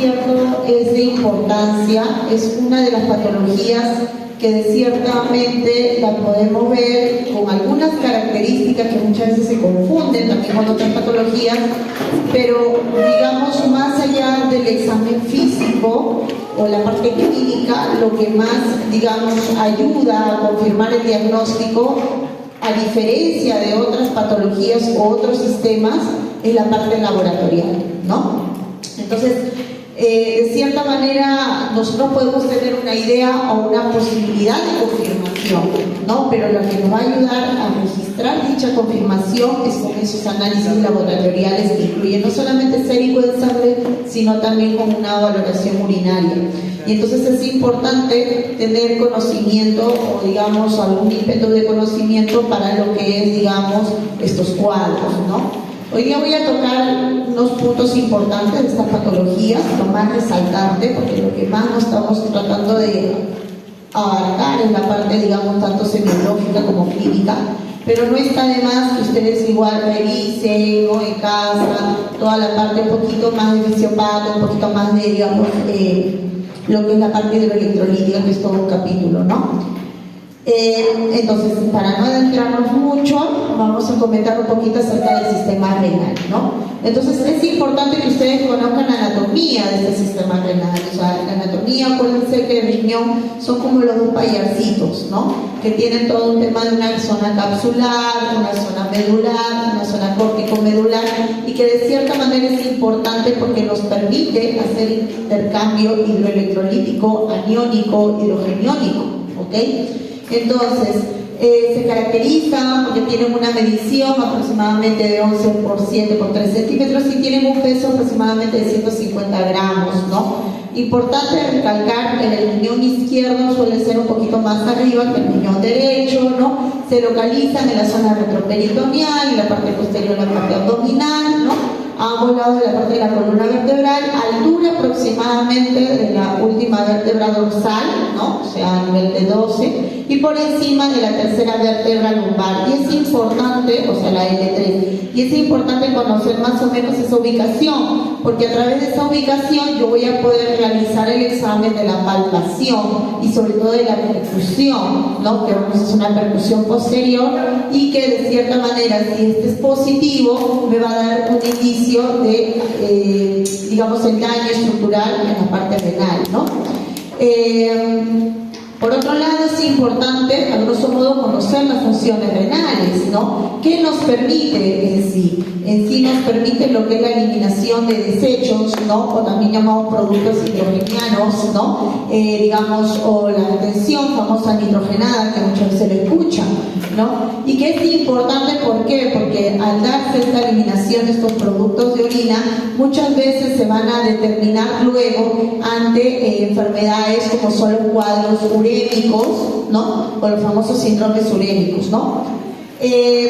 cierto es de importancia, es una de las patologías que ciertamente la podemos ver con algunas características que muchas veces se confunden también con otras patologías, pero digamos más allá del examen físico o la parte clínica, lo que más digamos ayuda a confirmar el diagnóstico, a diferencia de otras patologías o otros sistemas, es la parte laboratorial, ¿no? Entonces, de cierta manera nosotros podemos tener una idea o una posibilidad de confirmación, ¿no? Pero lo que nos va a ayudar a registrar dicha confirmación es con esos análisis laboratoriales que incluyen no solamente sérico de sangre, sino también con una valoración urinaria. Y entonces es importante tener conocimiento o digamos algún ímpetu de conocimiento para lo que es digamos estos cuadros, ¿no? Hoy día voy a tocar unos puntos importantes de estas patologías, lo más resaltante, porque lo que más nos estamos tratando de abarcar es la parte, digamos, tanto semiológica como clínica, pero no está de más que ustedes igual revisen, ¿no? En casa, toda la parte un poquito más de fisiopata, un poquito más de, digamos, lo que es la parte hidroelectrolítica, que es todo un capítulo, ¿no? Entonces, para no adentrarnos mucho, vamos a comentar un poquito acerca del sistema renal, ¿no? Entonces, es importante que ustedes conozcan la anatomía de este sistema renal. O sea, la anatomía, acuérdense que el riñón son como los dos payasitos, ¿no? Que tienen todo un tema de una zona capsular, una zona medular, una zona córtico-medular, y que de cierta manera es importante porque nos permite hacer intercambio hidroelectrolítico, aniónico, hidrogeniónico, ¿ok? Entonces, se caracterizan porque tienen una medición aproximadamente de 11 por 7 por 3 centímetros y tienen un peso aproximadamente de 150 gramos, ¿no? Importante recalcar que el riñón izquierdo suele ser un poquito más arriba que el riñón derecho, ¿no? Se localizan en la zona retroperitoneal, en la parte posterior de la parte abdominal, ¿no? A ambos lados de la parte de la columna vertebral, altura aproximadamente de la última vértebra dorsal, ¿no? O sea, a nivel de 12, y por encima de la tercera vértebra lumbar. Y es importante, o sea, la L3, y es importante conocer más o menos esa ubicación, porque a través de esa ubicación yo voy a poder realizar el examen de la palpación y sobre todo de la percusión, ¿no? Que vamos a hacer una percusión posterior y que de cierta manera, si este es positivo, me va a dar un indicio de, digamos, el daño estructural en la parte renal, ¿no? Por otro lado, es importante, a grosso modo, conocer las funciones renales, ¿no? ¿Qué nos permite en sí? En sí nos permite lo que es la eliminación de desechos, ¿no? O también llamados productos hidrogenianos, ¿no? Digamos, o la retención famosa nitrogenada, que muchas veces lo escuchan, ¿no? Y que es importante, ¿por qué? Porque al darse esta eliminación de estos productos de orina, muchas veces se van a determinar luego ante enfermedades como son los cuadros urémicos, ¿no? O los famosos síndromes urémicos, ¿no?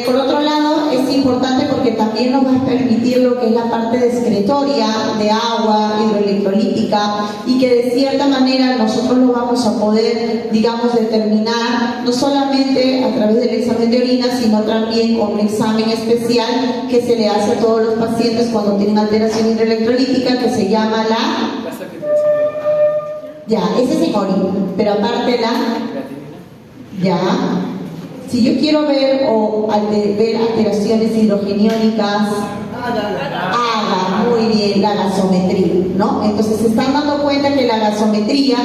Por otro lado, es importante porque también nos va a permitir lo que es la parte excretoria de agua hidroelectrolítica y que de cierta manera nosotros lo vamos a poder, digamos, determinar no solamente a través del examen de orina, sino también con un examen especial que se le hace a todos los pacientes cuando tienen alteración hidroelectrolítica, que se llama la... Ya, ese es en orina, pero aparte la... Ya... Si yo quiero ver o ver alteraciones hidrogeniónicas, haga muy bien la gasometría, ¿no? Entonces se están dando cuenta que la gasometría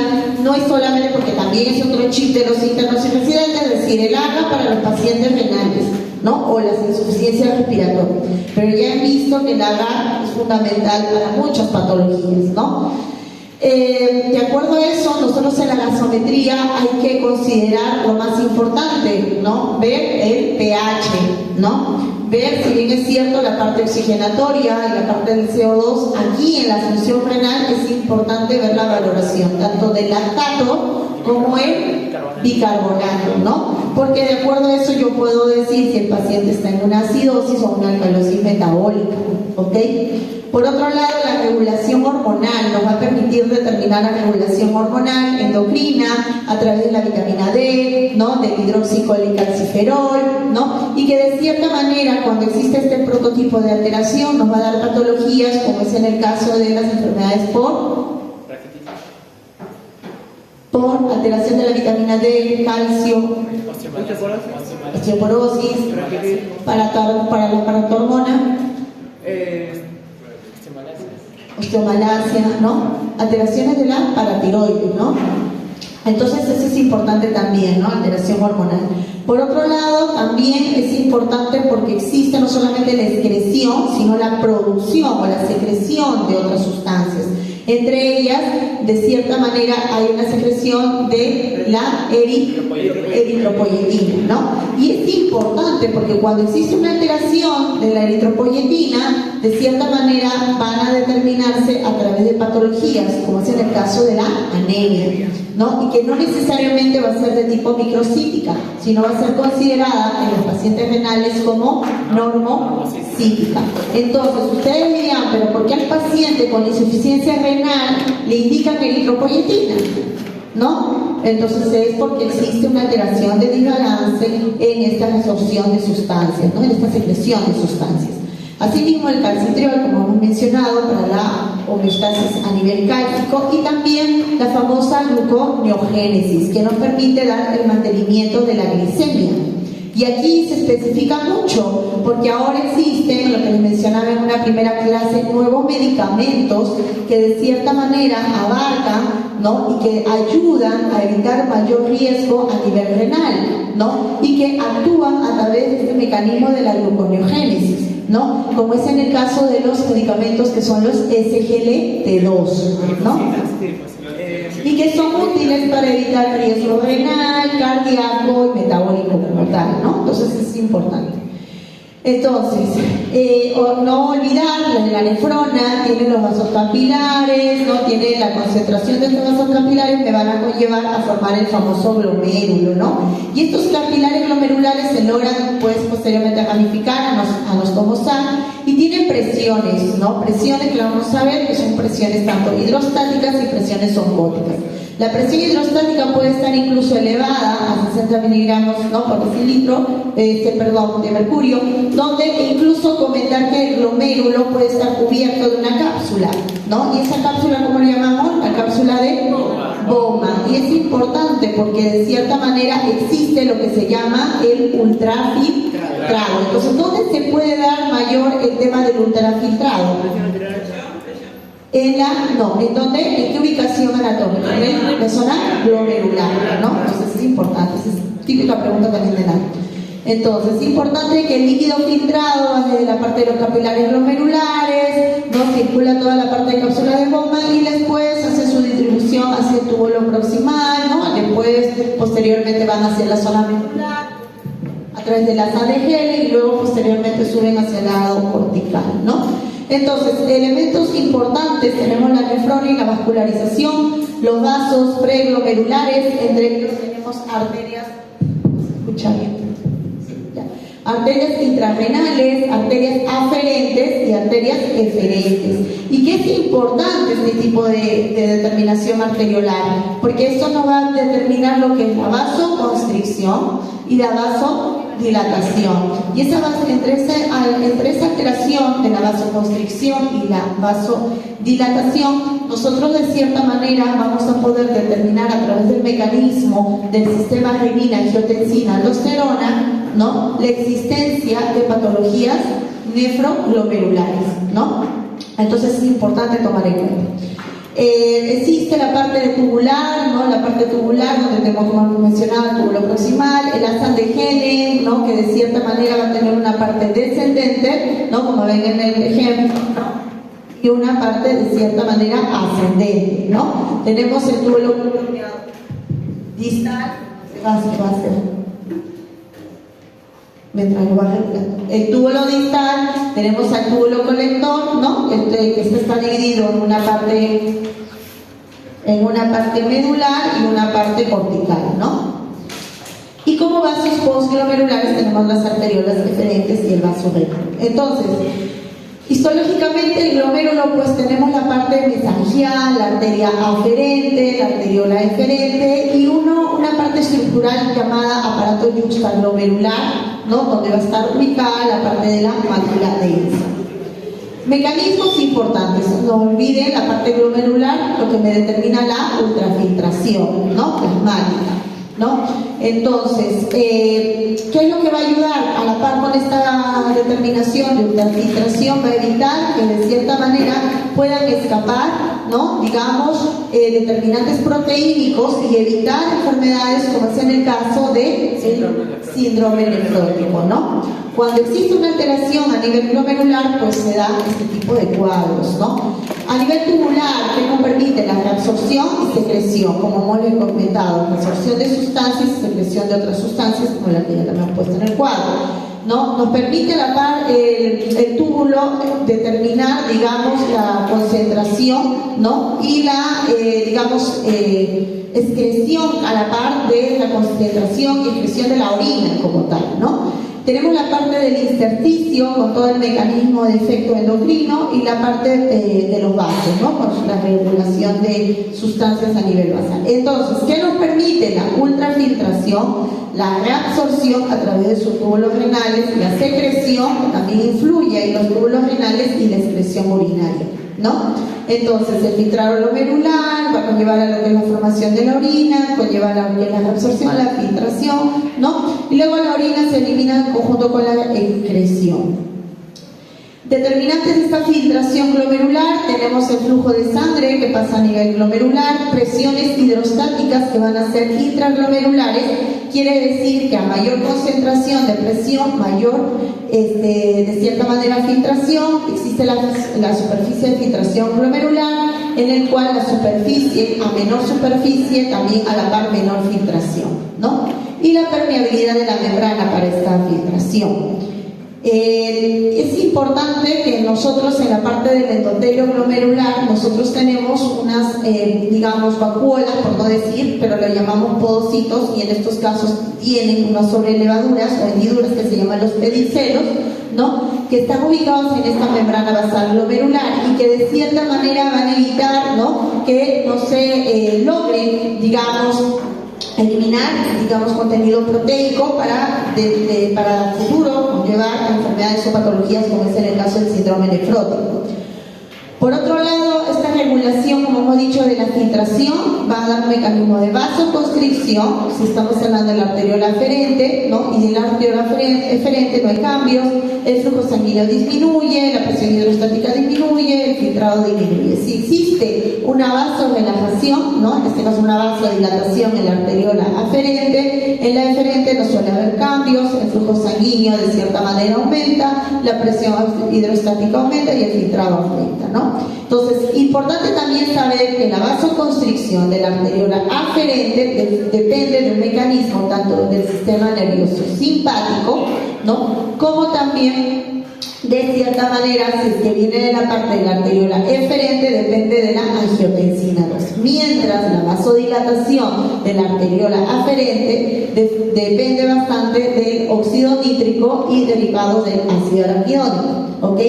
no es solamente porque también es otro chip de los internos y residentes, es decir, el AGA para los pacientes renales, ¿no? O las insuficiencias respiratorias. Pero ya han visto que el AGA es fundamental para muchas patologías, ¿no? De acuerdo a eso, nosotros en la gasometría hay que considerar lo más importante, ¿no? Ver el pH, ¿no? Ver, si bien es cierto, la parte oxigenatoria y la parte del CO2, aquí en la función renal es importante ver la valoración, tanto del lactato como el bicarbonato, ¿no? Porque de acuerdo a eso yo puedo decir si el paciente está en una acidosis o una alcalosis metabólica, ¿ok? Por otro lado, la regulación hormonal nos va a permitir permitir determinada regulación hormonal, endocrina, a través de la vitamina D, ¿no? Del hidroxicolecalciferol, ¿no? Y que de cierta manera, cuando existe este prototipo de alteración, nos va a dar patologías, como es en el caso de las enfermedades por alteración de la vitamina D, calcio, osteoporosis, para la paratormona, osteomalacia, ¿no? Alteraciones de la paratiroides, ¿no? Entonces eso es importante también, ¿no? Alteración hormonal. Por otro lado, también es importante porque existe no solamente la excreción, sino la producción o la secreción de otras sustancias. Entre ellas, de cierta manera, hay una secreción de la eritropoyetina, ¿no? Y es importante porque cuando existe una alteración de la eritropoyetina, de cierta manera van a determinarse a través de patologías, como es en el caso de la anemia, ¿no? Y que no necesariamente va a ser de tipo microcítica, sino va a ser considerada en los pacientes renales como normocítica. Entonces, ustedes dirían, pero ¿por qué al paciente con insuficiencia renal le indican eritropoyetina? ¿No? Entonces es porque existe una alteración de desbalance en esta absorción de sustancias, ¿no? En esta secreción de sustancias. Asimismo, el calcitriol, como hemos mencionado, para la homeostasis a nivel cálcico, y también la famosa gluconeogénesis, que nos permite dar el mantenimiento de la glicemia. Y aquí se especifica mucho, porque ahora existen, lo que les mencionaba en una primera clase, nuevos medicamentos que de cierta manera abarcan, ¿no? Y que ayudan a evitar mayor riesgo a nivel renal, ¿no? Y que actúan a través de este mecanismo de la gluconeogénesis, ¿no? Como es en el caso de los medicamentos que son los SGLT2, ¿no? Y que son útiles para evitar riesgo renal, cardíaco y metabólico como tal, ¿no? Entonces es importante. Entonces, no olvidar, la nefrona tiene los vasos capilares, ¿no? Tiene la concentración de estos vasos capilares que van a conllevar a formar el famoso glomérulo, ¿no? Y estos capilares glomerulares se logran, pues, posteriormente ramificar, anostomosar, y tienen presiones, ¿no? Presiones que vamos a ver, que son presiones tanto hidrostáticas y presiones osmóticas. La presión hidrostática puede estar incluso elevada a 60 miligramos, ¿no? por decilitro, de mercurio, donde incluso comentar que el glomérulo puede estar cubierto de una cápsula, ¿no? Y esa cápsula, ¿cómo le llamamos? La cápsula de Bowman. Y es importante porque de cierta manera existe lo que se llama el ultrafiltrado. Entonces, ¿dónde se puede dar mayor el tema del ultrafiltrado? ¿En qué ubicación anatómica? En la zona glomerular, ¿no? Entonces es importante, esa es típica pregunta también de nada. Entonces es importante que el líquido filtrado va desde la parte de los capilares glomerulares, ¿no? Circula toda la parte de cápsula de Bowman y después hace su distribución hacia el túbulo proximal, ¿no? Después, posteriormente van hacia la zona medular, a través de las ADGL y luego posteriormente suben hacia el lado cortical, ¿no? Entonces, elementos importantes, tenemos la nefrona y la vascularización, los vasos preglomerulares, entre ellos tenemos arterias, escucha bien, arterias intrarrenales, arterias aferentes y arterias eferentes. ¿Y qué es importante este tipo de determinación arteriolar? Porque esto nos va a determinar lo que es la vasoconstricción y la vasodilatación. Y entre esa alteración de la vasoconstricción y la vasodilatación, nosotros de cierta manera vamos a poder determinar a través del mecanismo del sistema renina-angiotensina-aldosterona, ¿no? La existencia de patologías nefroglomerulares, ¿no? Entonces es importante tomar en cuenta. Existe la parte de tubular, ¿no? La parte tubular donde tenemos, como hemos mencionado, el túbulo proximal, el asa de Henle, ¿no? Que de cierta manera va a tener una parte descendente, ¿no? Como ven en el ejemplo, ¿no? Y una parte de cierta manera ascendente, ¿no? Tenemos el túbulo distal, el túbulo distal, tenemos al túbulo colector, ¿no? Que está dividido en una parte medular y una parte cortical, ¿no? Y como vasos postglomerulares tenemos las arteriolas eferentes y el vaso renal. Entonces, Histológicamente el glomérulo, pues tenemos la parte mesangial, la arteria aferente, la arteriola eferente y una parte estructural llamada aparato yuxtaglomerular, ¿no? Donde va a estar ubicada la parte de la mácula densa. Mecanismos importantes, no olviden la parte glomerular, lo que me determina la ultrafiltración, ¿no? Plasmática, ¿no? Entonces, ¿qué es lo que va a ayudar? A la par con esta determinación de ultrafiltración, va a evitar que de cierta manera puedan escapar, ¿no? Digamos, determinantes proteínicos y evitar enfermedades como es en el caso del síndrome nefrótico, ¿no? Cuando existe una alteración a nivel glomerular, pues se da este tipo de cuadros, ¿no? A nivel tubular, que nos permite la reabsorción y secreción, como hemos comentado, reabsorción de sustancias y secreción de otras sustancias, como la que ya también hemos puesto en el cuadro, ¿no? Nos permite a la par el túbulo determinar, digamos, la concentración, ¿no? Y la, digamos, excreción a la par de la concentración y excreción de la orina como tal, ¿no? Tenemos la parte del intersticio con todo el mecanismo de efecto endocrino y la parte de los vasos, ¿no? Con la regulación de sustancias a nivel basal. Entonces, ¿qué nos permite la ultrafiltración? La reabsorción a través de sus túbulos renales, la secreción, que también influye en los túbulos renales y la excreción urinaria, ¿no? Entonces, el filtrado glomerular va a conllevar a lo que es la formación de la orina, conlleva a lo que es la reabsorción, la filtración, ¿no? Y luego la orina se elimina en conjunto con la excreción. Determinantes de esta filtración glomerular, tenemos el flujo de sangre que pasa a nivel glomerular, presiones hidrostáticas que van a ser intraglomerulares, quiere decir que a mayor concentración de presión, mayor, de cierta manera, filtración, existe la superficie de filtración glomerular, en el cual la superficie, a menor superficie, también a la par menor filtración, ¿no? Y la permeabilidad de la membrana para esta filtración. Es importante que nosotros en la parte del endotelio glomerular nosotros tenemos unas, digamos, vacuolas, por no decir, pero lo llamamos podocitos, y en estos casos tienen unas sobrelevaduras o hendiduras que se llaman los pedicelos, ¿no? Que están ubicados en esta membrana basal glomerular y que de cierta manera van a evitar, ¿no? Que no se logre, digamos, eliminar, digamos, contenido proteico para futuro conllevar a enfermedades o patologías como es en el caso del síndrome nefrótico. Por otro lado, esta regulación, como hemos dicho, de la filtración va a dar un mecanismo de vasoconstricción, si estamos hablando de la arteriola aferente, ¿no? Y en la arteriola eferente no hay cambios, el flujo sanguíneo disminuye, la presión hidrostática disminuye, el filtrado disminuye. Si existe una vasodilatación, ¿no? En este caso una vasodilatación en la arteriola aferente, en la eferente no suele haber cambios, el flujo sanguíneo de cierta manera aumenta, la presión hidrostática aumenta y el filtrado aumenta, ¿no? Entonces, importante también saber que la vasoconstricción de la arteriola aferente depende de un mecanismo tanto del sistema nervioso simpático, ¿no? Como también, de cierta manera, si es que viene de la parte de la arteriola eferente, depende de la angiotensina 2. Mientras la vasodilatación de la arteriola aferente depende bastante del óxido nítrico y derivados del ácido araquidónico, ¿ok?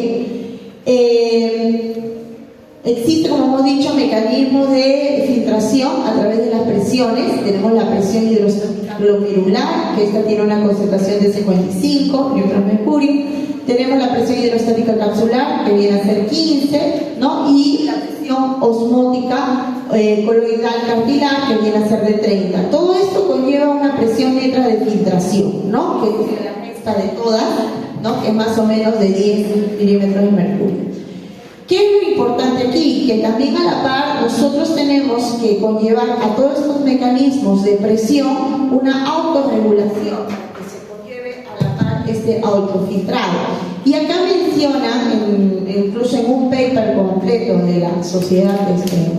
Existe, como hemos dicho, mecanismos de filtración a través de las presiones. Tenemos la presión hidrostática glomerular, que esta tiene una concentración de 55 micromercurio. Tenemos la presión hidrostática capsular, que viene a ser 15, ¿no? Y la presión osmótica coloidal capilar, que viene a ser de 30. Todo esto conlleva una presión neta de filtración, ¿no? Que es la mezcla de todas, ¿no? Que es más o menos de 10 milímetros de mercurio. ¿Qué es lo importante aquí? Que también a la par nosotros tenemos que conllevar a todos estos mecanismos de presión una autorregulación, que se conlleve a la par este autofiltrado. Y acá menciona, incluso en un paper completo de la Sociedad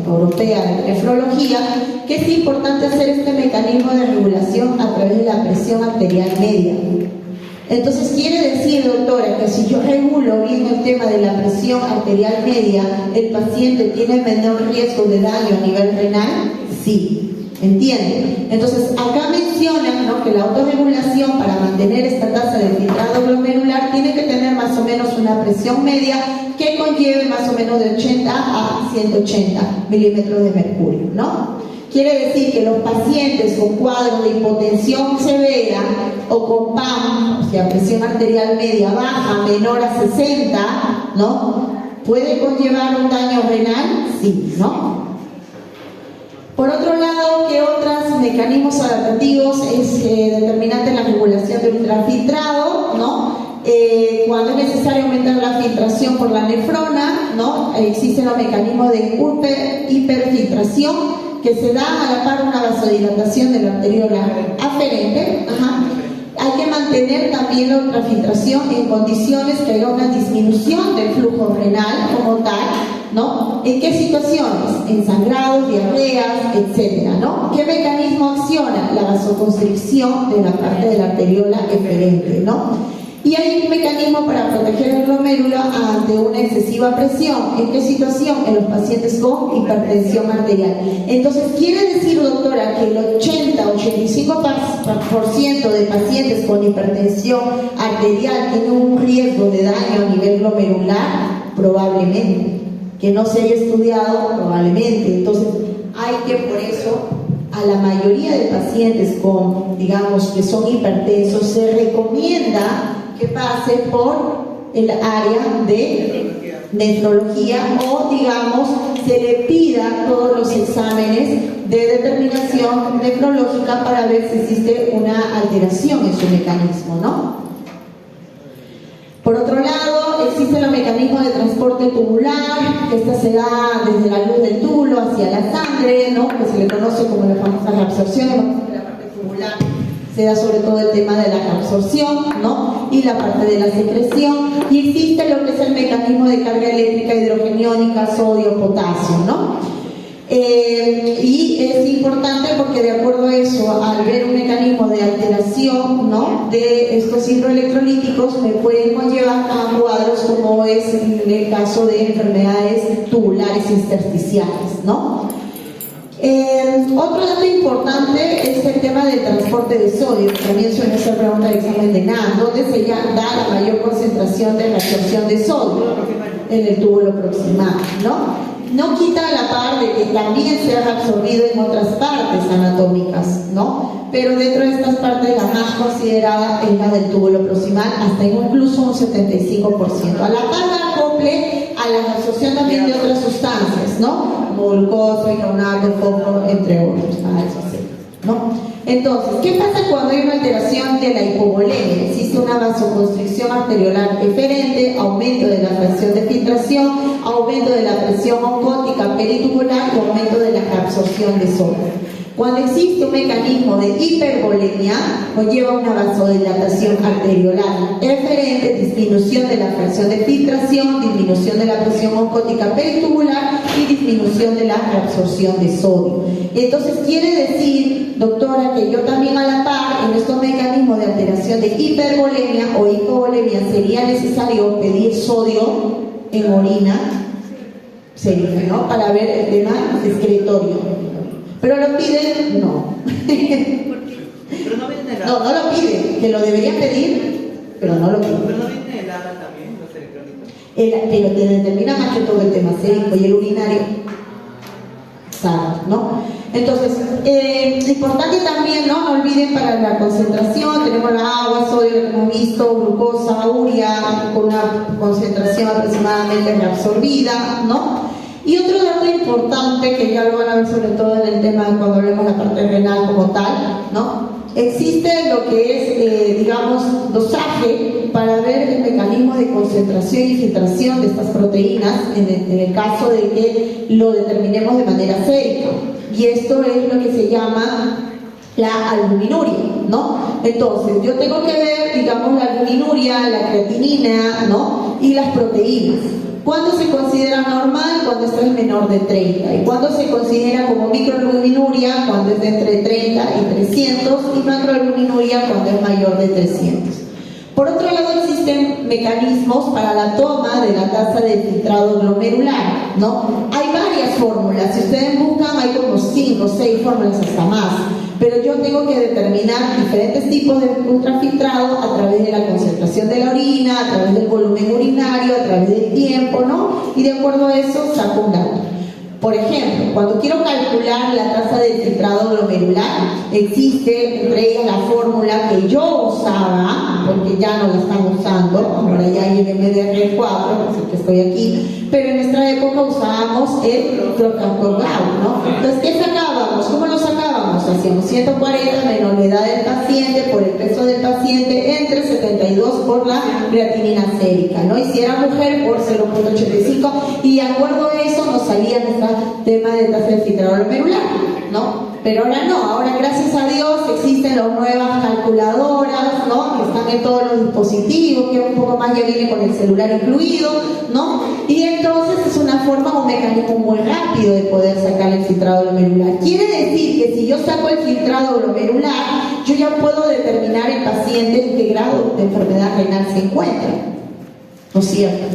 Europea de Nefrología, que es importante hacer este mecanismo de regulación a través de la presión arterial media. Entonces, quiere decir, doctora, que si yo regulo bien el tema de la presión arterial media, ¿el paciente tiene menor riesgo de daño a nivel renal? Sí. ¿Entienden? Entonces, acá mencionan, ¿no?, que la autorregulación para mantener esta tasa de filtrado glomerular tiene que tener más o menos una presión media que conlleve más o menos de 80 a 180 milímetros de mercurio, ¿no? Quiere decir que los pacientes con cuadros de hipotensión severa o con PAM, o sea, presión arterial media baja, menor a 60, ¿no?, ¿puede conllevar un daño renal? Sí, ¿no? Por otro lado, ¿qué otros mecanismos adaptativos es determinante en la regulación del ultrafiltrado, ¿no? Cuando es necesario aumentar la filtración por la nefrona, ¿no? Existen los mecanismos de hiperfiltración que se da a la par una vasodilatación de la arteriola aferente. Hay que mantener también la ultrafiltración en condiciones que haya una disminución del flujo renal como tal, ¿no? ¿En qué situaciones? En sangrados, diarreas, etcétera, ¿no? ¿Qué mecanismo acciona? La vasoconstricción de la parte de la arteriola eferente, ¿no? Y hay un mecanismo para proteger el glomérulo ante una excesiva presión. ¿En qué situación? En los pacientes con hipertensión arterial. Entonces, quiere decir, doctora, que el 80-85% de pacientes con hipertensión arterial tienen un riesgo de daño a nivel glomerular, probablemente. Que no se haya estudiado, probablemente. Entonces, hay que, por eso, a la mayoría de pacientes con, digamos, que son hipertensos, se recomienda que pase por el área de nefrología o, digamos, se le pida todos los exámenes de determinación nefrológica para ver si existe una alteración en su mecanismo, ¿no? Por otro lado, existen los mecanismos de transporte tubular, que esta se da desde la luz del túbulo hacia la sangre, ¿no?, que se le conoce como la famosa reabsorción. En la parte tubular se da sobre todo el tema de la reabsorción, ¿no?, y la parte de la secreción. Y existe lo que es el mecanismo de carga eléctrica hidrogeniónica, sodio, potasio, ¿no? Y es importante porque de acuerdo a eso, al ver un mecanismo de alteración, ¿no?, de estos hidroelectrolíticos, me pueden conllevar a cuadros como es en el caso de enfermedades tubulares intersticiales, ¿no? Otro dato importante es el tema del transporte de sodio, que también suele ser pregunta de examen de NAD, donde se da la mayor concentración de reabsorción de sodio en el túbulo proximal, ¿no? No quita la par de que también se ha absorbido en otras partes anatómicas, ¿no? Pero dentro de estas partes la más considerada es la del túbulo proximal, hasta incluso un 75%. A la par la acople a la absorción también de otras sustancias, ¿no? Como glucosa, bicarbonato, fósforo, entre otros, ¿no? Entonces, ¿qué pasa cuando hay una alteración de la hipovolemia? Existe una vasoconstricción arteriolar eferente, aumento de la fracción de filtración, aumento de la presión oncótica peritubular y aumento de la reabsorción de sodio. Cuando existe un mecanismo de hipervolemia, conlleva una vasodilatación arteriolar eferente, disminución de la fracción de filtración, disminución de la presión oncótica peritubular y disminución de la reabsorción de sodio. Entonces, quiere decir, doctora, que yo también a la par, en estos mecanismos de alteración de hipervolemia o hipovolemia, sería necesario pedir sodio en orina, sería, ¿no?, para ver el tema excretorio. Pero lo piden, no. Pero no viene helada. No, no lo piden, que lo deberían pedir, pero no lo piden. Pero no viene helada también, los electrolitos. Pero te determina más que todo el tema sérico y el urinario. Exacto, ¿no? Entonces, importante también, ¿no? No olviden para la concentración, tenemos la agua, sodio, que hemos visto, glucosa, urea, con una concentración aproximadamente reabsorbida, ¿no? Y otro dato importante, que ya lo van a ver sobre todo en el tema de cuando hablemos de la parte renal como tal, ¿no? Existe lo que es, digamos, dosaje para ver el mecanismo de concentración y filtración de estas proteínas en el caso de que lo determinemos de manera sérica. Y esto es lo que se llama la albuminuria, ¿no? Entonces, yo tengo que ver, digamos, la albuminuria, la creatinina, ¿no?, y las proteínas. ¿Cuándo se considera normal? Cuando está en menor de 30. ¿Y cuándo se considera como microalbuminuria? Cuando es de entre 30 y 300. Y macroalbuminuria cuando es mayor de 300. Por otro lado, existen mecanismos para la toma de la tasa de filtrado glomerular, ¿no? Hay varias fórmulas. Si ustedes buscan, hay como 100 5, 6 fórmulas, hasta más. Pero yo tengo que determinar diferentes tipos de ultrafiltrado a través de la concentración de la orina, a través del volumen urinario, a través del tiempo, ¿no? Y de acuerdo a eso saco un dato. Por ejemplo, cuando quiero calcular la tasa de filtrado glomerular, existe entre ellas la fórmula que yo usaba, porque ya no la están usando, ahora ya hay el MDR4, que es el que estoy aquí, pero en nuestra época usábamos el Procalcoglau, ¿no? Entonces, ¿qué sacábamos? ¿Cómo lo sacábamos? Hacíamos 140 menos la edad del paciente por el peso del paciente entre 72 por la creatinina sérica, ¿no? Y si era mujer, por 0.85, y de acuerdo a eso nos salía nuestro tema de tasa de filtrado glomerular, ¿no? Pero ahora no, ahora gracias a Dios existen las nuevas calculadoras, ¿no? Que están en todos los dispositivos, que un poco más ya viene con el celular incluido, ¿no? Y entonces es una forma, un mecanismo muy rápido de poder sacar el filtrado glomerular. Quiere decir que si yo saco el filtrado glomerular, yo ya puedo determinar el paciente en qué grado de enfermedad renal se encuentra, ¿no es cierto?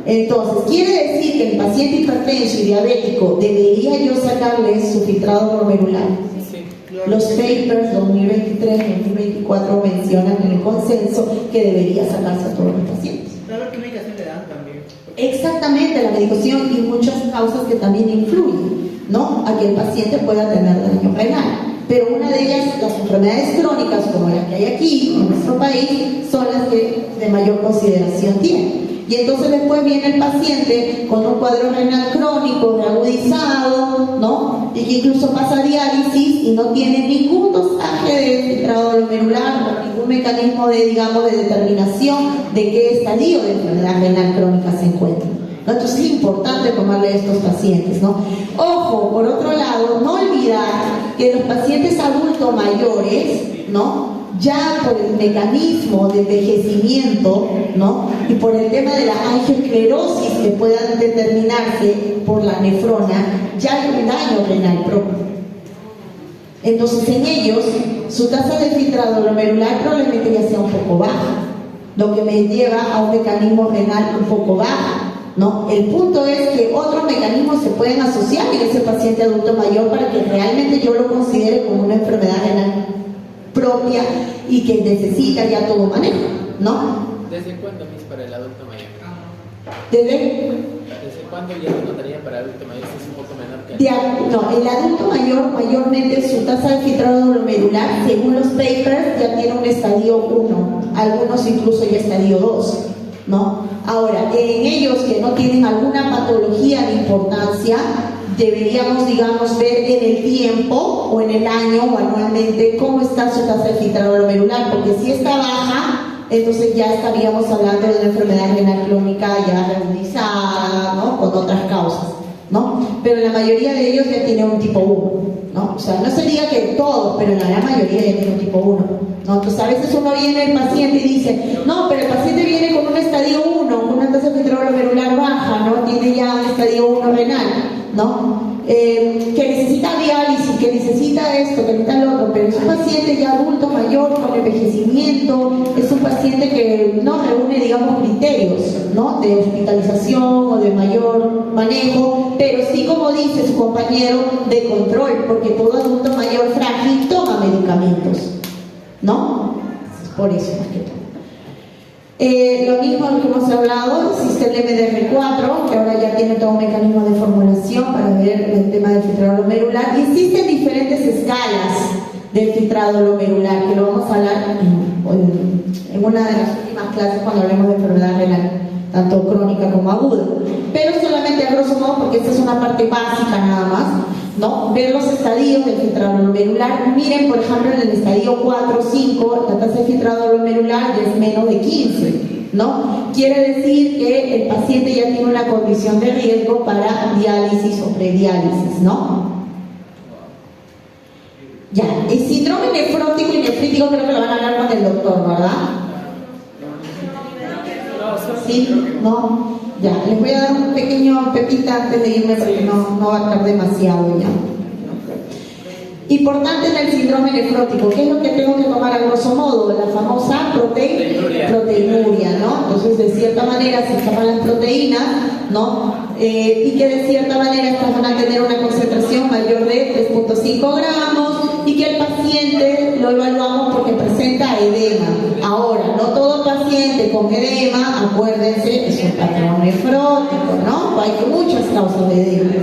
Entonces, quiere decir que el paciente hipertenso y diabético debería yo sacarle su filtrado glomerular. Sí. Los papers 2023-2024 mencionan en el consenso que debería sacarse a todos los pacientes. Claro, ¿qué medicación le dan también? Exactamente, la medicación y muchas causas que también influyen, ¿no? A que el paciente pueda tener daño renal. Pero una de ellas, las enfermedades crónicas como las que hay aquí en nuestro país, son las que de mayor consideración tienen. Y entonces después viene el paciente con un cuadro renal crónico reagudizado, ¿no? Y que incluso pasa diálisis y no tiene ningún dosaje de filtrado glomerular o ningún mecanismo de, digamos, de determinación de qué estadio de enfermedad renal crónica se encuentra, ¿no? Entonces es importante tomarle a estos pacientes, ¿no? Ojo, por otro lado, no olvidar que los pacientes adultos mayores, ¿no? Ya por el mecanismo de envejecimiento, ¿no? Y por el tema de la angiosclerosis que puedan determinarse por la nefrona, ya hay un daño renal propio. Entonces en ellos, su tasa de filtrado glomerular probablemente ya sea un poco baja, lo que me lleva a un mecanismo renal un poco bajo, ¿no? El punto es que otros mecanismos se pueden asociar en ese paciente adulto mayor para que realmente yo lo considere como una enfermedad renal propia y que necesita ya todo manejo, ¿no? ¿Desde cuándo, Miss, para el adulto mayor? ¿Desde cuándo ya lo notaría para adulto mayor? Si es un poco menor que no, el adulto mayor mayormente su tasa de filtrado glomerular, según los papers, ya tiene un estadio 1, algunos incluso ya estadio 2, ¿no? Ahora, en ellos que no tienen alguna patología de importancia, deberíamos, digamos, ver en el tiempo o en el año o anualmente cómo está su tasa de filtrado glomerular, porque si está baja, entonces ya estaríamos hablando de una enfermedad renal crónica ya reagudizada, ¿no? Con otras causas, ¿no? Pero la mayoría de ellos ya tiene un tipo 1, ¿no? O sea, no se diga que todos, pero la gran mayoría ya tiene un tipo 1, ¿no? Entonces a veces uno viene el paciente y dice, no, pero el paciente viene con un estadio 1, con una tasa de filtrado glomerular baja, ¿no? Tiene ya un estadio 1 renal, ¿no? Que necesita diálisis, que necesita esto, que necesita lo otro, pero es un paciente ya adulto mayor con envejecimiento, es un paciente que no reúne, digamos, criterios, ¿no? De hospitalización o de mayor manejo, pero sí, como dice su compañero, de control, porque todo adulto mayor frágil toma medicamentos, ¿no? Por eso más que todo. Lo mismo que hemos hablado, existe el MDR4, que ahora ya tiene todo un mecanismo de formulación para ver el tema del filtrado glomerular, y existen diferentes escalas del filtrado glomerular, que lo vamos a hablar en una de las últimas clases cuando hablemos de enfermedad renal, tanto crónica como aguda, pero solamente a grosso modo, porque esta es una parte básica nada más, ¿no? Ver los estadios del filtrado glomerular. Miren, por ejemplo, en el estadio 4 o 5, la tasa de filtrado glomerular es menos de 15, ¿no? Quiere decir que el paciente ya tiene una condición de riesgo para diálisis o prediálisis, ¿no? Ya, el síndrome nefrótico y nefrítico creo que lo van a hablar con el doctor, ¿verdad? ¿Sí? ¿No? Ya, les voy a dar un pequeño pepita antes de irme porque no va a estar demasiado ya. Importante en el síndrome nefrótico, ¿qué es lo que tengo que tomar a grosso modo? La famosa proteinuria, ¿no? Entonces, de cierta manera se escapan las proteínas, ¿no? Y que de cierta manera estas van a tener una concentración mayor de con edema, acuérdense, es un patrón nefrótico, ¿no? Hay muchas causas de edema.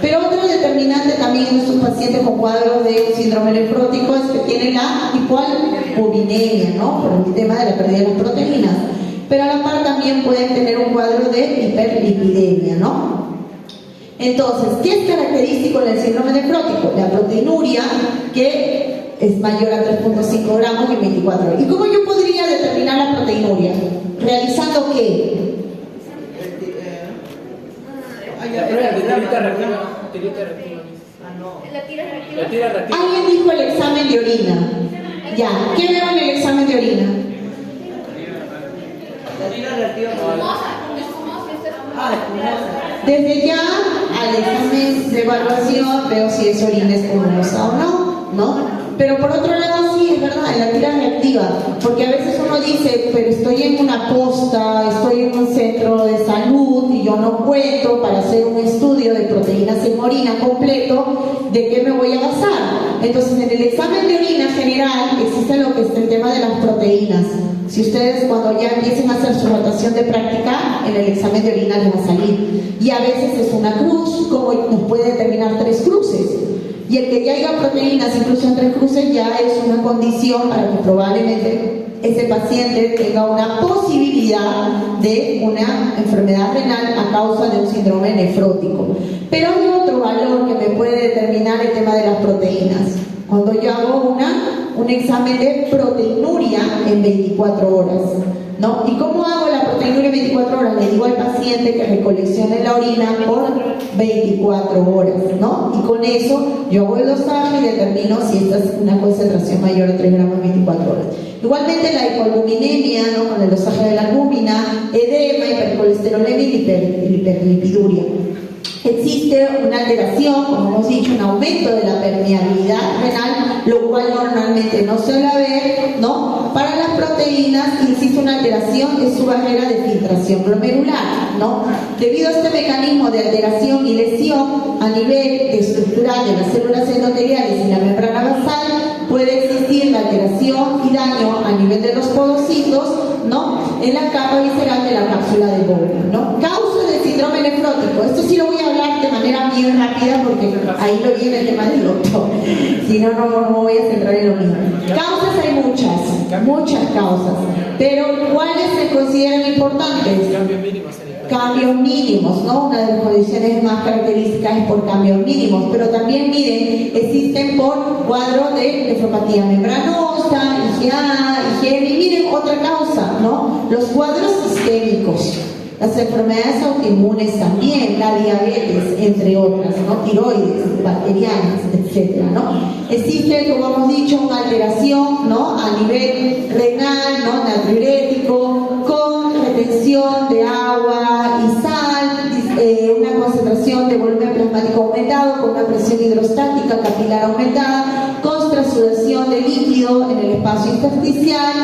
Pero otro determinante también en estos pacientes con cuadros de síndrome nefrótico es que tienen la hipoalbuminemia, ¿no? Por el tema de la pérdida de las proteínas. Pero a la par también pueden tener un cuadro de hiperlipidemia, ¿no? Entonces, ¿qué es característico del síndrome nefrótico? La proteinuria, que es mayor a 3.5 gramos en 24 horas. ¿Y cómo yo podría determinar la proteinuria? ¿Realizando qué? La tirita reactiva. La tira reactiva. Alguien dijo el examen de orina. Ya, ¿qué veo en el examen de orina? Desde ya al examen de evaluación veo si es orina espumosa o no, ¿no? Pero por otro lado sí, es verdad, en la tira reactiva, porque a veces uno dice, pero estoy en una posta, estoy en un centro de salud y yo no cuento para hacer un estudio de proteínas en orina completo, ¿de qué me voy a basar? Entonces en el examen de orina general existe lo que es el tema de las proteínas. Si ustedes cuando ya empiecen a hacer su rotación de práctica, en el examen de orina les va a salir. Y a veces es una cruz, como nos puede determinar 3 cruces. Y el que ya haya proteínas incluso en 3 cruces ya es una condición para que probablemente ese paciente tenga una posibilidad de una enfermedad renal a causa de un síndrome nefrótico. Pero hay otro valor que me puede determinar el tema de las proteínas. Cuando yo hago un examen de proteinuria en 24 horas, ¿no? ¿Y cómo hago la proteinuria en 24 horas? Le digo al paciente que recoleccione la orina por 24 horas, ¿no? Y con eso yo hago el dosaje y determino si esta es una concentración mayor a 3 gramos en 24 horas. Igualmente la hipoalbuminemia, ¿no? Con el dosaje de la albúmina, edema, hipercolesterolemia y hiperlipiduria. Existe una alteración, como hemos dicho, un aumento de la permeabilidad renal, lo cual normalmente no suele haber, ¿no? Para las proteínas existe una alteración en su barrera de filtración glomerular, ¿no? Debido a este mecanismo de alteración y lesión a nivel estructural de las células endoteliales y la membrana basal, puede existir la alteración y daño a nivel de los podocitos, ¿no? En la capa visceral de la cápsula de Bowman, ¿no? Causas del síndrome nefrótico. Esto sí lo voy a hablar de manera bien rápida porque ahí lo viene el tema del doctor. Si no, no voy a centrar en lo mismo. Causas hay muchas causas. Pero ¿cuáles se consideran importantes? Cambios mínimos, ¿no? Una de las condiciones más características es por cambios mínimos, pero también, miren, existen por cuadros de nefropatía membranosa, IgA, IgM, y miren otra causa, ¿no? Los cuadros sistémicos, las enfermedades autoinmunes también, la diabetes, entre otras, ¿no? Tiroides, bacterianas, etcétera, ¿no? Existe, como hemos dicho, una alteración, ¿no? A nivel renal, ¿no? Natriurético, con retención de agua y sal, una concentración de volumen plasmático aumentado, con una presión hidrostática capilar aumentada, con transudación de líquido en el espacio intersticial